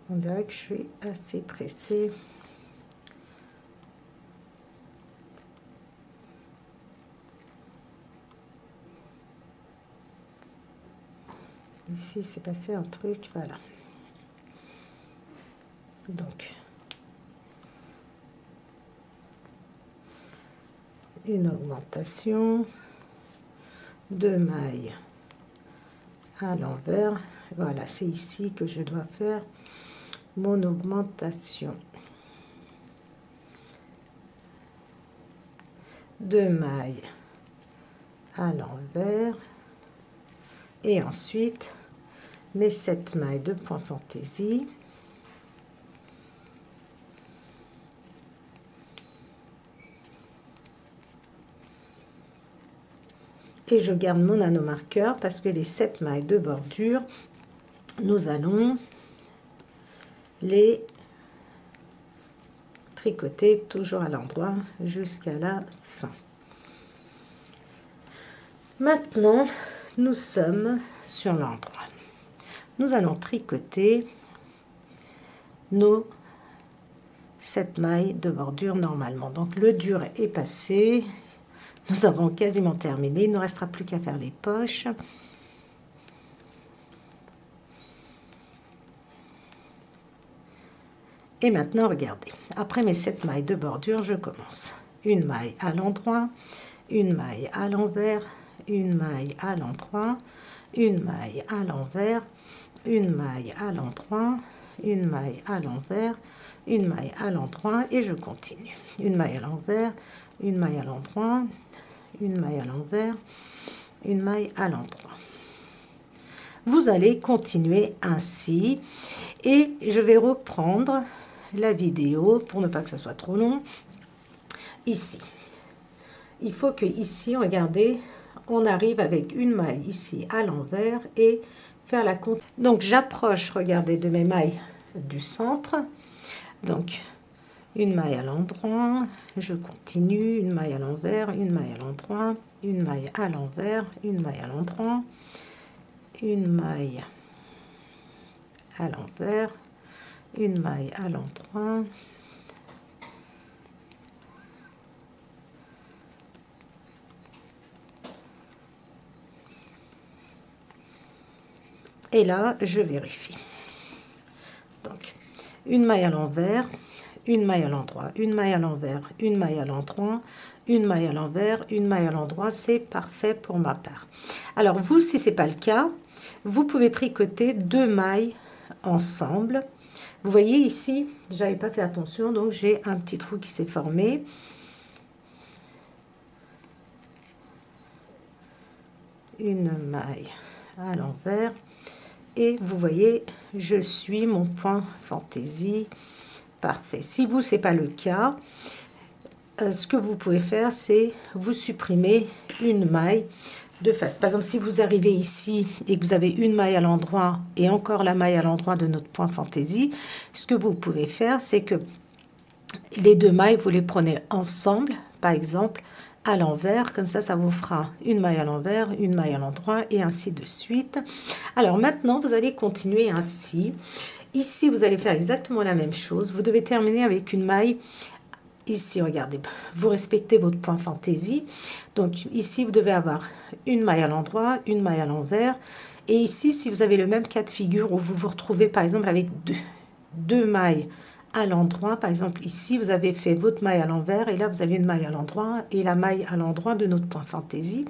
On dirait que je suis assez pressée. Ici, c'est passé un truc, voilà. Donc, une augmentation, 2 mailles à l'envers. Voilà, c'est ici que je dois faire mon augmentation. 2 mailles à l'envers et ensuite mes 7 mailles de point fantaisie. Et je garde mon anneau marqueur parce que les 7 mailles de bordure, nous allons les tricoter toujours à l'endroit jusqu'à la fin. Maintenant, nous sommes sur l'endroit. Nous allons tricoter nos 7 mailles de bordure normalement. Donc le dur est passé. Nous avons quasiment terminé. Il ne restera plus qu'à faire les poches. Et maintenant, regardez. Après mes 7 mailles de bordure, je commence. Une maille à l'endroit, une maille à l'envers, une maille à l'endroit, une maille à l'envers, une maille à l'endroit, une maille à l'envers, une maille à l'endroit et je continue. Une maille à l'envers, une maille à l'endroit, une maille à l'envers, une maille à l'endroit. Vous allez continuer ainsi et je vais reprendre la vidéo pour ne pas que ça soit trop long. Ici, il faut que ici, regardez, on arrive avec une maille ici à l'envers et faire la compte. Donc j'approche, regardez, de mes mailles du centre. Donc une maille à l'endroit, je continue, une maille à l'envers, une maille à l'endroit, une maille à l'envers, une maille à l'endroit, une maille à l'envers, une maille à l'endroit, et là je vérifie. Donc une maille à l'envers, une maille à l'endroit, une maille à l'envers, une maille à l'endroit, une maille à l'envers, une maille à l'endroit, c'est parfait pour ma part. Alors vous, si c'est pas le cas, vous pouvez tricoter 2 mailles ensemble. Vous voyez ici, j'avais pas fait attention, donc j'ai un petit trou qui s'est formé. Une maille à l'envers et vous voyez, je suis mon point fantaisie. Parfait. Si vous, c'est pas le cas, ce que vous pouvez faire, c'est vous supprimer une maille de face. Par exemple, si vous arrivez ici et que vous avez une maille à l'endroit et encore la maille à l'endroit de notre point fantaisie, ce que vous pouvez faire, c'est que les 2 mailles, vous les prenez ensemble, par exemple, à l'envers. Comme ça vous fera une maille à l'envers, une maille à l'endroit et ainsi de suite. Alors maintenant, vous allez continuer ainsi. Ici, vous allez faire exactement la même chose. Vous devez terminer avec une maille. Ici, regardez, vous respectez votre point fantaisie. Donc ici, vous devez avoir une maille à l'endroit, une maille à l'envers. Et ici, si vous avez le même cas de figure où vous vous retrouvez par exemple avec deux mailles à l'endroit, par exemple ici, vous avez fait votre maille à l'envers et là, vous avez une maille à l'endroit et la maille à l'endroit de notre point fantaisie.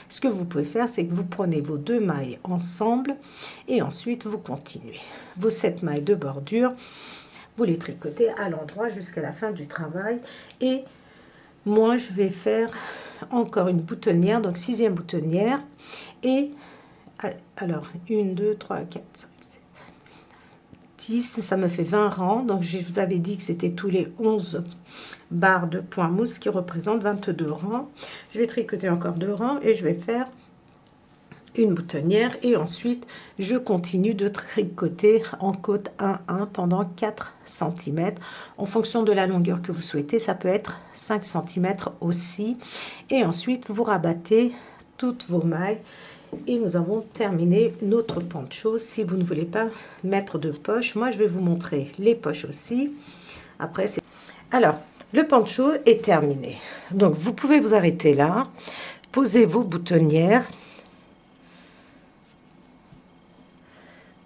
Ce que vous pouvez faire, c'est que vous prenez vos 2 mailles ensemble et ensuite, vous continuez. Vos 7 mailles de bordure, vous les tricotez à l'endroit jusqu'à la fin du travail. Et moi, je vais faire encore une boutonnière, donc 6e boutonnière. Et alors, 1, 2, 3, 4, 5, 7, 10, ça me fait 20 rangs. Donc, je vous avais dit que c'était tous les 11 barres de point mousse qui représentent 22 rangs. Je vais tricoter encore 2 rangs et je vais faire une boutonnière et ensuite je continue de tricoter en côte 1-1 pendant 4 cm en fonction de la longueur que vous souhaitez. Ça peut être 5 cm aussi et ensuite vous rabattez toutes vos mailles et nous avons terminé notre poncho. Si vous ne voulez pas mettre de poche, moi je vais vous montrer les poches aussi. Après c'est alors le poncho est terminé, donc vous pouvez vous arrêter là, poser vos boutonnières,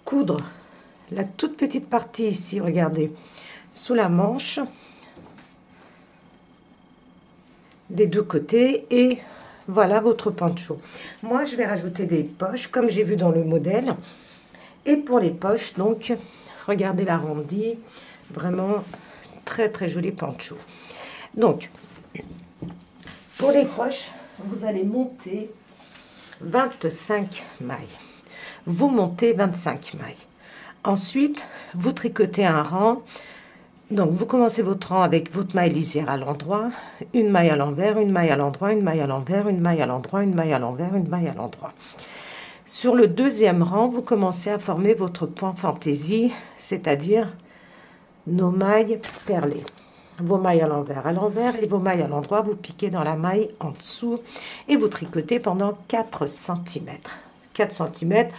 coudre la toute petite partie ici, regardez, sous la manche, des deux côtés, et voilà votre poncho. Moi, je vais rajouter des poches, comme j'ai vu dans le modèle. Et pour les poches, donc, regardez l'arrondi, vraiment très très joli poncho. Donc, pour les poches, vous allez monter 25 mailles. Vous montez 25 mailles. Ensuite, vous tricotez un rang. Donc, vous commencez votre rang avec votre maille lisière à l'endroit, une maille à l'envers, une maille à l'endroit, une maille à l'envers, une maille à l'endroit, une maille à l'envers, une maille à l'endroit. Sur le deuxième rang, vous commencez à former votre point fantaisie, c'est-à-dire nos mailles perlées. Vos mailles à l'envers et vos mailles à l'endroit, vous piquez dans la maille en dessous et vous tricotez pendant 4 cm. 4 cm,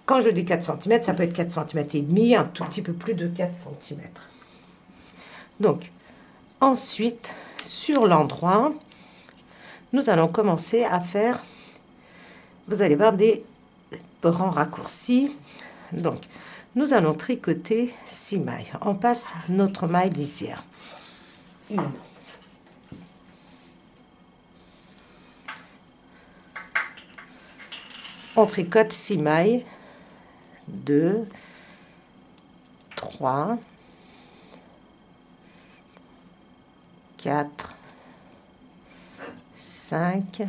quand je dis 4 cm, ça peut être 4 cm et demi, un tout petit peu plus de 4 cm. Donc, ensuite, sur l'endroit, nous allons commencer à faire, vous allez voir, des rangs raccourcis. Donc, nous allons tricoter 6 mailles. On passe notre maille lisière. 1. On tricote 6 mailles. 2, 3, 4, 5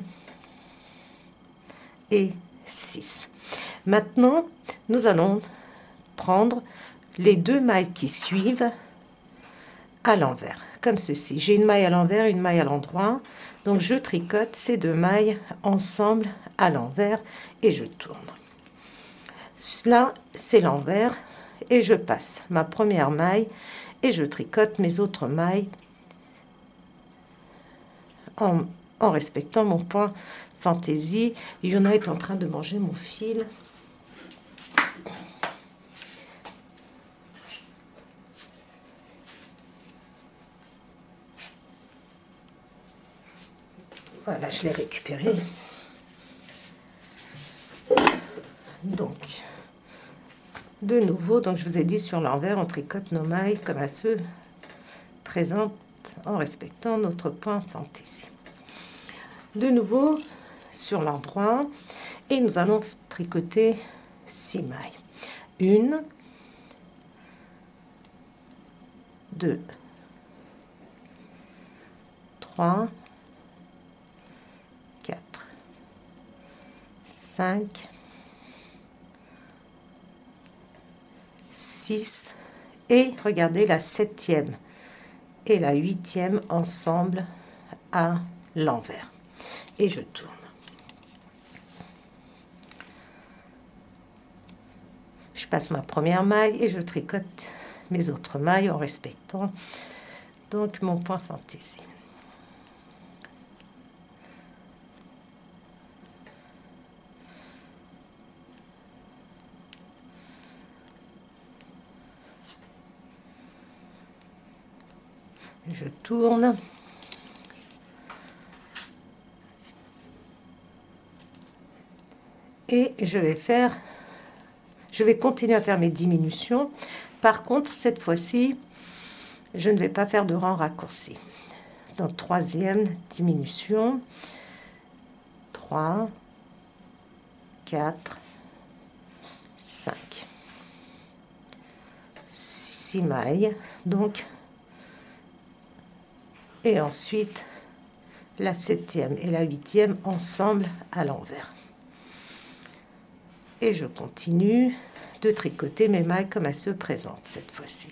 et 6. Maintenant, nous allons prendre les 2 mailles qui suivent à l'envers, comme ceci. J'ai une maille à l'envers, une maille à l'endroit. Donc, je tricote ces 2 mailles ensemble à l'envers et je tourne. Là, c'est l'envers et je passe ma première maille et je tricote mes autres mailles en respectant mon point fantaisie. Yona est en train de manger mon fil. Voilà, je l'ai récupéré. Donc, de nouveau, donc je vous ai dit sur l'envers, on tricote nos mailles comme elles se présentent en respectant notre point fantaisie. De nouveau, sur l'endroit, et nous allons tricoter 6 mailles. 1, 2, 3, 4, 5, 6 et regardez la 7e et la 8e ensemble à l'envers. Et je tourne. Je passe ma première maille et je tricote mes autres mailles en respectant donc mon point fantaisie. Je tourne. Et je vais continuer à faire mes diminutions. Par contre, cette fois-ci, je ne vais pas faire de rang raccourci. Donc, 3e diminution. 3, 4, 5. 6 mailles. Donc, et ensuite, la 7e et la 8e ensemble à l'envers. Et je continue de tricoter mes mailles comme elles se présentent cette fois-ci.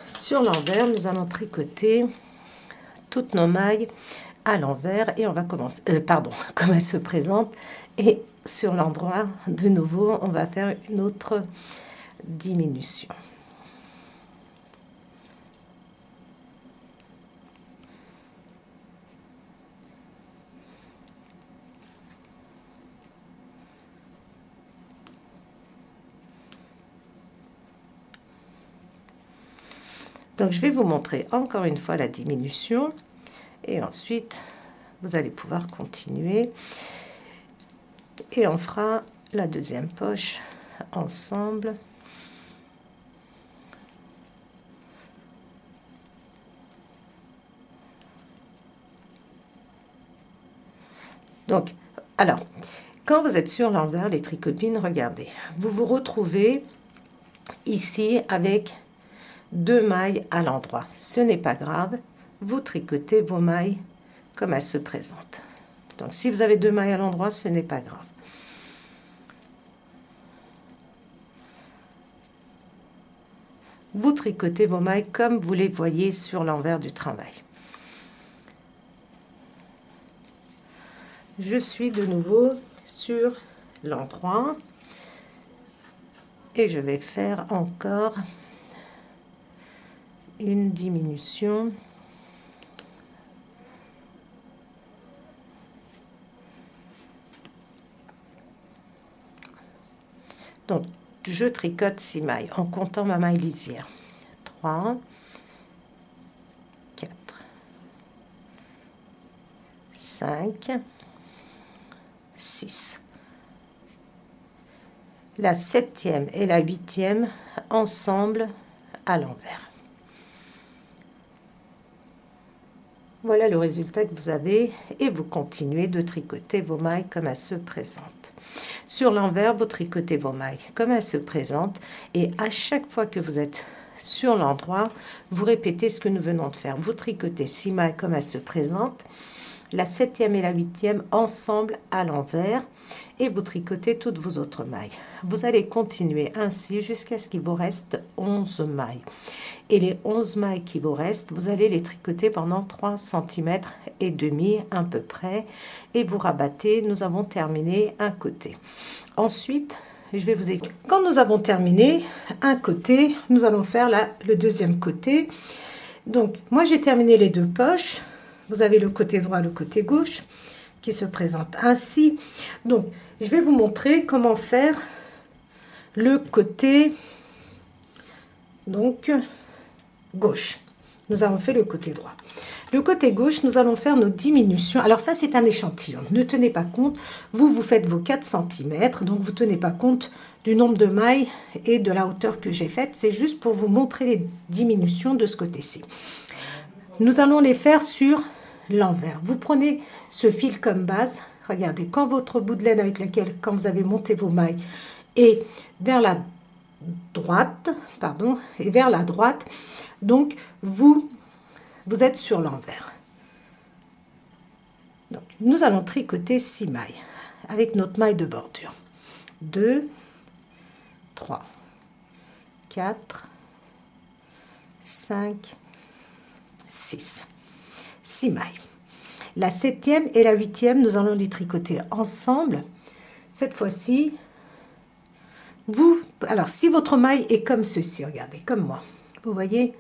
Sur l'envers, nous allons tricoter toutes nos mailles à l'envers et on va commencer, pardon, comme elles se présentent. Et sur l'endroit, de nouveau, on va faire une autre diminution. Donc, je vais vous montrer encore une fois la diminution et ensuite, vous allez pouvoir continuer et on fera la deuxième poche ensemble. Donc, alors, quand vous êtes sur l'envers, les tricopines, regardez, vous vous retrouvez ici avec 2 mailles à l'endroit. Ce n'est pas grave, vous tricotez vos mailles comme elles se présentent. Donc, si vous avez 2 mailles à l'endroit, ce n'est pas grave. Vous tricotez vos mailles comme vous les voyez sur l'envers du travail. Je suis de nouveau sur l'endroit et je vais faire encore une diminution. Donc, je tricote 6 mailles en comptant ma maille lisière. 3, 4, 5, 6. La 7e et la 8e ensemble à l'envers. Voilà le résultat que vous avez et vous continuez de tricoter vos mailles comme elles se présentent. Sur l'envers, vous tricotez vos mailles comme elles se présentent et à chaque fois que vous êtes sur l'endroit, vous répétez ce que nous venons de faire. Vous tricotez 6 mailles comme elles se présentent, la 7e et la 8e ensemble à l'envers et vous tricotez toutes vos autres mailles. Vous allez continuer ainsi jusqu'à ce qu'il vous reste 11 mailles. Et les 11 mailles qui vous restent, vous allez les tricoter pendant 3 cm et demi à peu près et vous rabattez. Nous avons terminé un côté. Ensuite, je vais vous expliquer. Quand nous avons terminé un côté, nous allons faire le deuxième côté. Donc, moi j'ai terminé les 2 poches. Vous avez le côté droit, le côté gauche qui se présente ainsi. Donc, je vais vous montrer comment faire le côté donc gauche. Nous avons fait le côté droit. Le côté gauche, nous allons faire nos diminutions. Alors ça, c'est un échantillon. Ne tenez pas compte. Vous faites vos 4 cm. Donc, vous ne tenez pas compte du nombre de mailles et de la hauteur que j'ai faite. C'est juste pour vous montrer les diminutions de ce côté-ci. Nous allons les faire sur l'envers. Vous prenez ce fil comme base. Regardez, quand votre bout de laine avec laquelle, quand vous avez monté vos mailles, est vers la droite, pardon, et vers la droite, donc vous êtes sur l'envers. Donc, nous allons tricoter 6 mailles avec notre maille de bordure. 2, 3, 4, 5, 6. 6 mailles. La 7e et la 8e, nous allons les tricoter ensemble. Cette fois-ci, alors si votre maille est comme ceci, regardez, comme moi, vous voyez,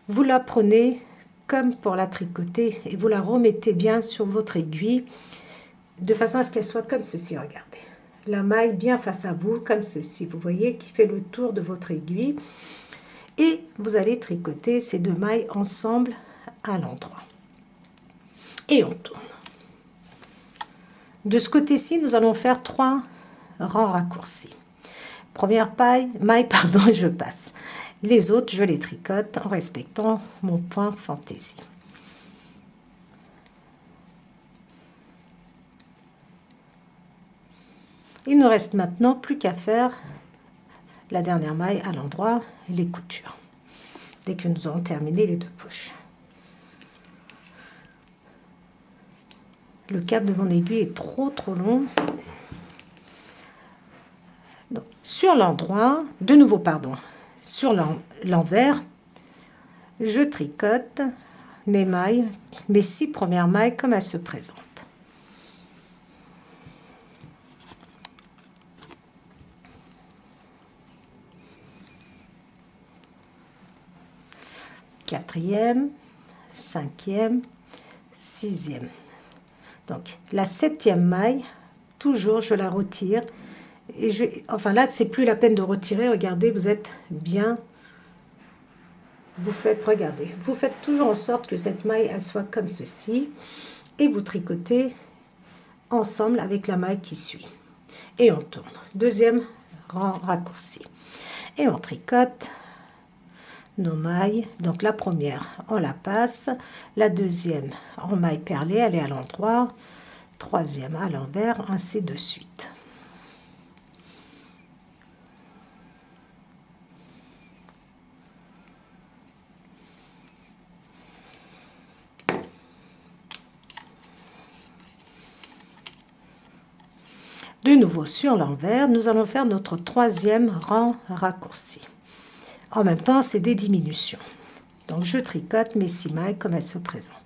vous la prenez comme pour la tricoter et vous la remettez bien sur votre aiguille de façon à ce qu'elle soit comme ceci, regardez. La maille bien face à vous, comme ceci, vous voyez, qui fait le tour de votre aiguille. Et vous allez tricoter ces 2 mailles ensemble à l'endroit. Et on tourne. De ce côté-ci, nous allons faire 3 rangs raccourcis. Première maille, pardon, je passe. Les autres, je les tricote en respectant mon point fantaisie. Il ne reste maintenant plus qu'à faire la dernière maille à l'endroit et les coutures. Dès que nous aurons terminé les 2 poches. Le câble de mon aiguille est trop long. Donc, sur l'endroit, de nouveau, pardon, sur l'envers, je tricote mes mailles, mes 6 premières mailles comme elles se présentent. Quatrième, cinquième, sixième. Donc la 7e maille, toujours je la retire. Et enfin là, c'est plus la peine de retirer. Regardez, vous êtes bien. Vous faites, regardez, vous faites toujours en sorte que cette maille elle soit comme ceci. Et vous tricotez ensemble avec la maille qui suit. Et on tourne. Deuxième rang raccourci. Et on tricote nos mailles. Donc la première, on la passe. La deuxième, en maille perlée, elle est à l'endroit. Troisième à l'envers, ainsi de suite. De nouveau sur l'envers, nous allons faire notre 3e rang raccourci. En même temps, c'est des diminutions. Donc, je tricote mes 6 mailles comme elles se présentent.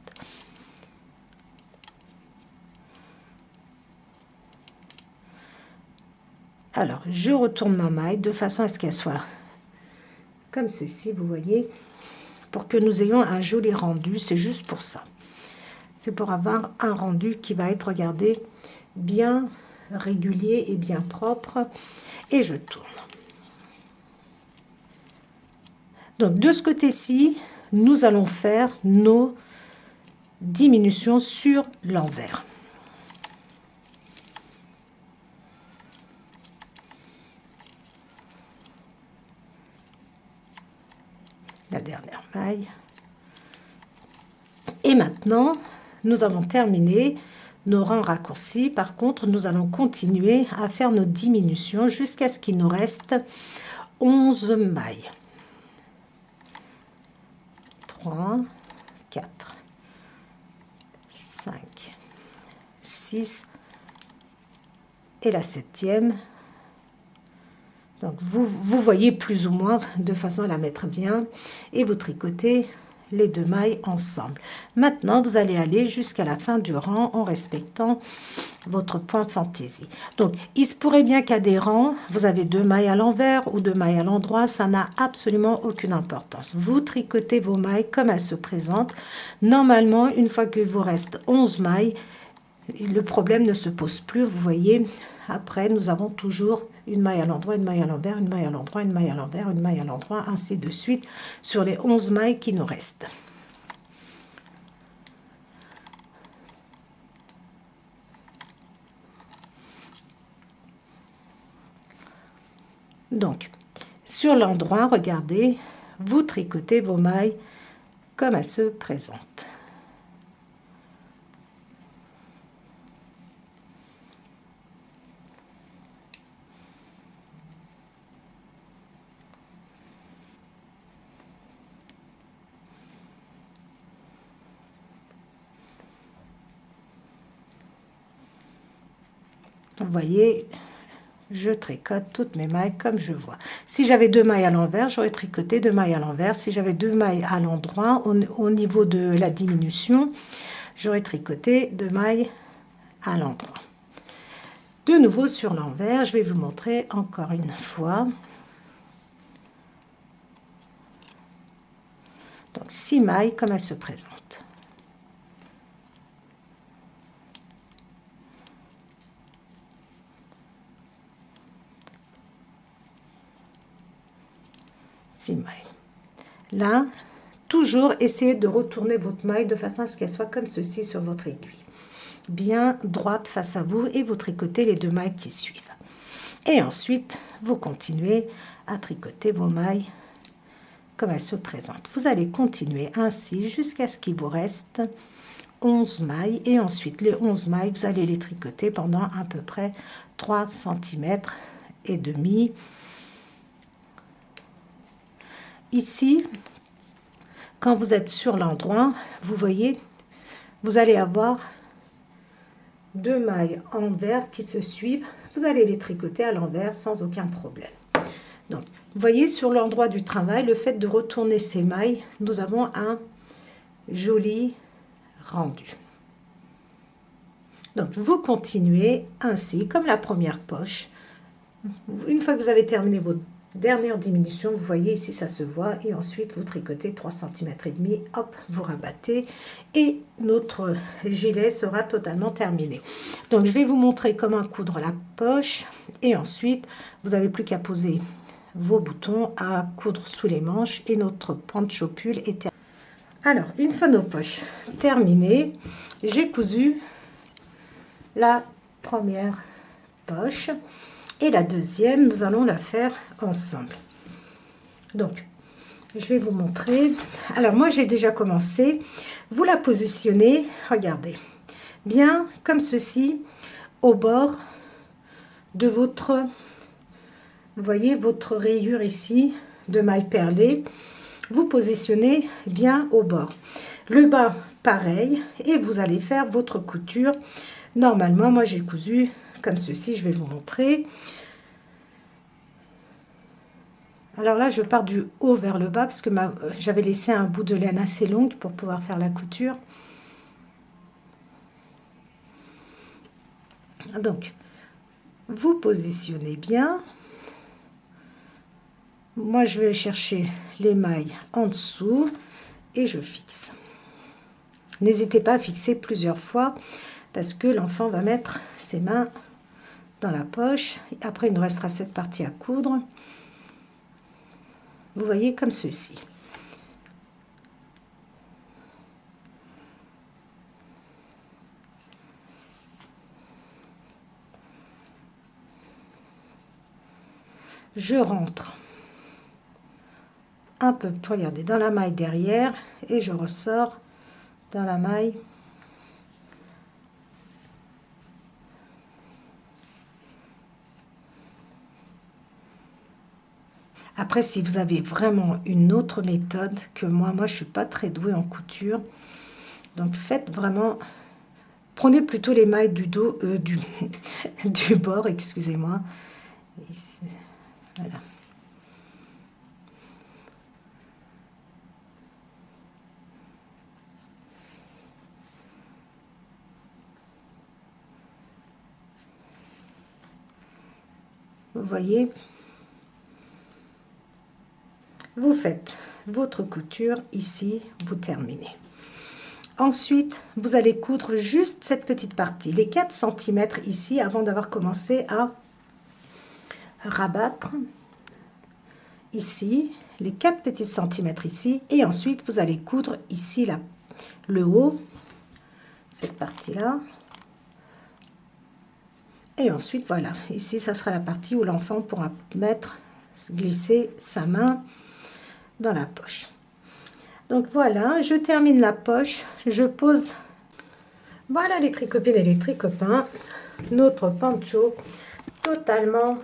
Alors, je retourne ma maille de façon à ce qu'elle soit comme ceci, vous voyez, pour que nous ayons un joli rendu. C'est juste pour ça. C'est pour avoir un rendu qui va être, regardez, bien régulier et bien propre. Et je tourne. Donc, de ce côté-ci, nous allons faire nos diminutions sur l'envers. La dernière maille. Et maintenant, nous avons terminé nos rangs raccourcis. Par contre, nous allons continuer à faire nos diminutions jusqu'à ce qu'il nous reste 11 mailles. 3, 4, 5, 6 et la 7e. Donc vous voyez plus ou moins de façon à la mettre bien et vous tricotez les 2 mailles ensemble. Maintenant, vous allez aller jusqu'à la fin du rang en respectant votre point fantaisie. Donc, il se pourrait bien qu'à des rangs, vous avez 2 mailles à l'envers ou 2 mailles à l'endroit, ça n'a absolument aucune importance. Vous tricotez vos mailles comme elles se présentent. Normalement, une fois qu'il vous reste 11 mailles, le problème ne se pose plus, vous voyez. Après, nous avons toujours une maille à l'endroit, une maille à l'envers, une maille à l'endroit, une maille à l'envers, une maille à l'endroit, ainsi de suite, sur les 11 mailles qui nous restent. Donc, sur l'endroit, regardez, vous tricotez vos mailles comme elles se présentent. Vous voyez, je tricote toutes mes mailles comme je vois. Si j'avais 2 mailles à l'envers, j'aurais tricoté 2 mailles à l'envers. Si j'avais 2 mailles à l'endroit, au niveau de la diminution, j'aurais tricoté 2 mailles à l'endroit. De nouveau sur l'envers, je vais vous montrer encore une fois. Donc 6 mailles comme elles se présentent. Mailles. Là, toujours essayez de retourner votre maille de façon à ce qu'elle soit comme ceci sur votre aiguille. Bien droite face à vous et vous tricotez les 2 mailles qui suivent. Et ensuite, vous continuez à tricoter vos mailles comme elles se présentent. Vous allez continuer ainsi jusqu'à ce qu'il vous reste 11 mailles. Et ensuite, les 11 mailles, vous allez les tricoter pendant à peu près 3 cm et demi. Ici, quand vous êtes sur l'endroit, vous voyez, vous allez avoir 2 mailles envers qui se suivent. Vous allez les tricoter à l'envers sans aucun problème. Donc, vous voyez, sur l'endroit du travail, le fait de retourner ces mailles, nous avons un joli rendu. Donc, vous continuez ainsi, comme la première poche. Une fois que vous avez terminé votre dernière diminution, vous voyez ici, ça se voit. Et ensuite, vous tricotez 3 cm et demi. Hop, vous rabattez. Et notre gilet sera totalement terminé. Donc, je vais vous montrer comment coudre la poche. Et ensuite, vous n'avez plus qu'à poser vos boutons à coudre sous les manches. Et notre poncho pull est terminé. Alors, une fois nos poches terminées, j'ai cousu la première poche et la deuxième, nous allons la faire ensemble. Donc, je vais vous montrer. Alors, moi, j'ai déjà commencé. Vous la positionnez, regardez, bien comme ceci, au bord de votre, vous voyez, votre rayure ici de maille perlée. Vous positionnez bien au bord. Le bas, pareil, et vous allez faire votre couture. Normalement, moi, j'ai cousu comme ceci, je vais vous montrer. Alors là, je pars du haut vers le bas parce que j'avais laissé un bout de laine assez long pour pouvoir faire la couture. Donc, vous positionnez bien. Moi, je vais chercher les mailles en dessous et je fixe. N'hésitez pas à fixer plusieurs fois parce que l'enfant va mettre ses mains dans la poche. Après, il nous restera cette partie à coudre. Vous voyez comme ceci. Je rentre un peu, regardez, dans la maille derrière et je ressors dans la maille après. Si vous avez vraiment une autre méthode que moi je suis pas très douée en couture, donc faites vraiment, prenez plutôt les mailles du dos du bord, excusez-moi, voilà. Vous voyez, vous faites votre couture ici, vous terminez. Ensuite, vous allez coudre juste cette petite partie, les 4 cm ici, avant d'avoir commencé à rabattre ici, les 4 petits centimètres ici, et ensuite vous allez coudre ici là, le haut, cette partie-là. Et ensuite, voilà, ici, ça sera la partie où l'enfant pourra glisser sa main dans la poche. Donc voilà, je termine la poche, je pose. Voilà les tricopines et les tricopains, notre poncho totalement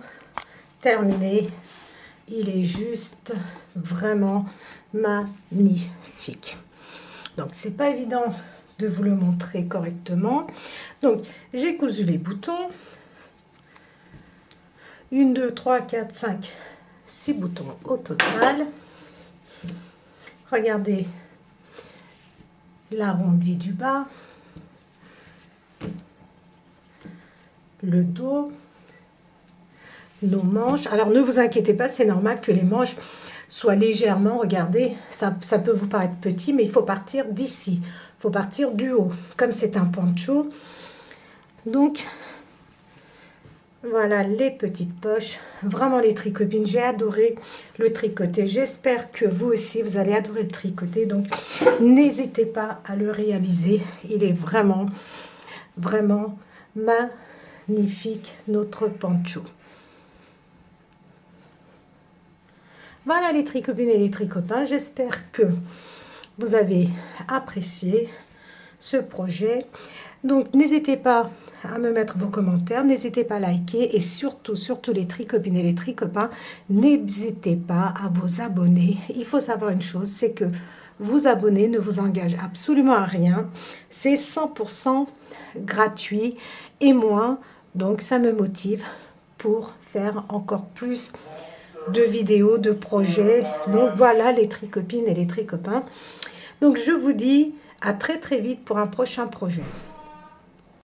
terminé. Il est juste vraiment magnifique. Donc c'est pas évident de vous le montrer correctement. Donc j'ai cousu les boutons. 1, 2, 3, 4, 5, 6 boutons au total. Regardez l'arrondi du bas, le dos, nos manches. Alors ne vous inquiétez pas, c'est normal que les manches soient légèrement, regardez, ça peut vous paraître petit, mais il faut partir d'ici, il faut partir du haut, comme c'est un poncho. Donc voilà les petites poches, vraiment les tricopines, j'ai adoré le tricoter, j'espère que vous aussi vous allez adorer le tricoter, donc n'hésitez pas à le réaliser, il est vraiment magnifique notre poncho. Voilà les tricopines et les tricopains, j'espère que vous avez apprécié ce projet, donc n'hésitez pas à me mettre vos commentaires, n'hésitez pas à liker et surtout les tricopines et les tricopains, n'hésitez pas à vous abonner. Il faut savoir une chose, c'est que vous abonner ne vous engage absolument à rien, c'est 100% gratuit et moi, donc ça me motive pour faire encore plus de vidéos, de projets. Donc voilà les tricopines et les tricopains. Donc je vous dis À très très vite pour un prochain projet.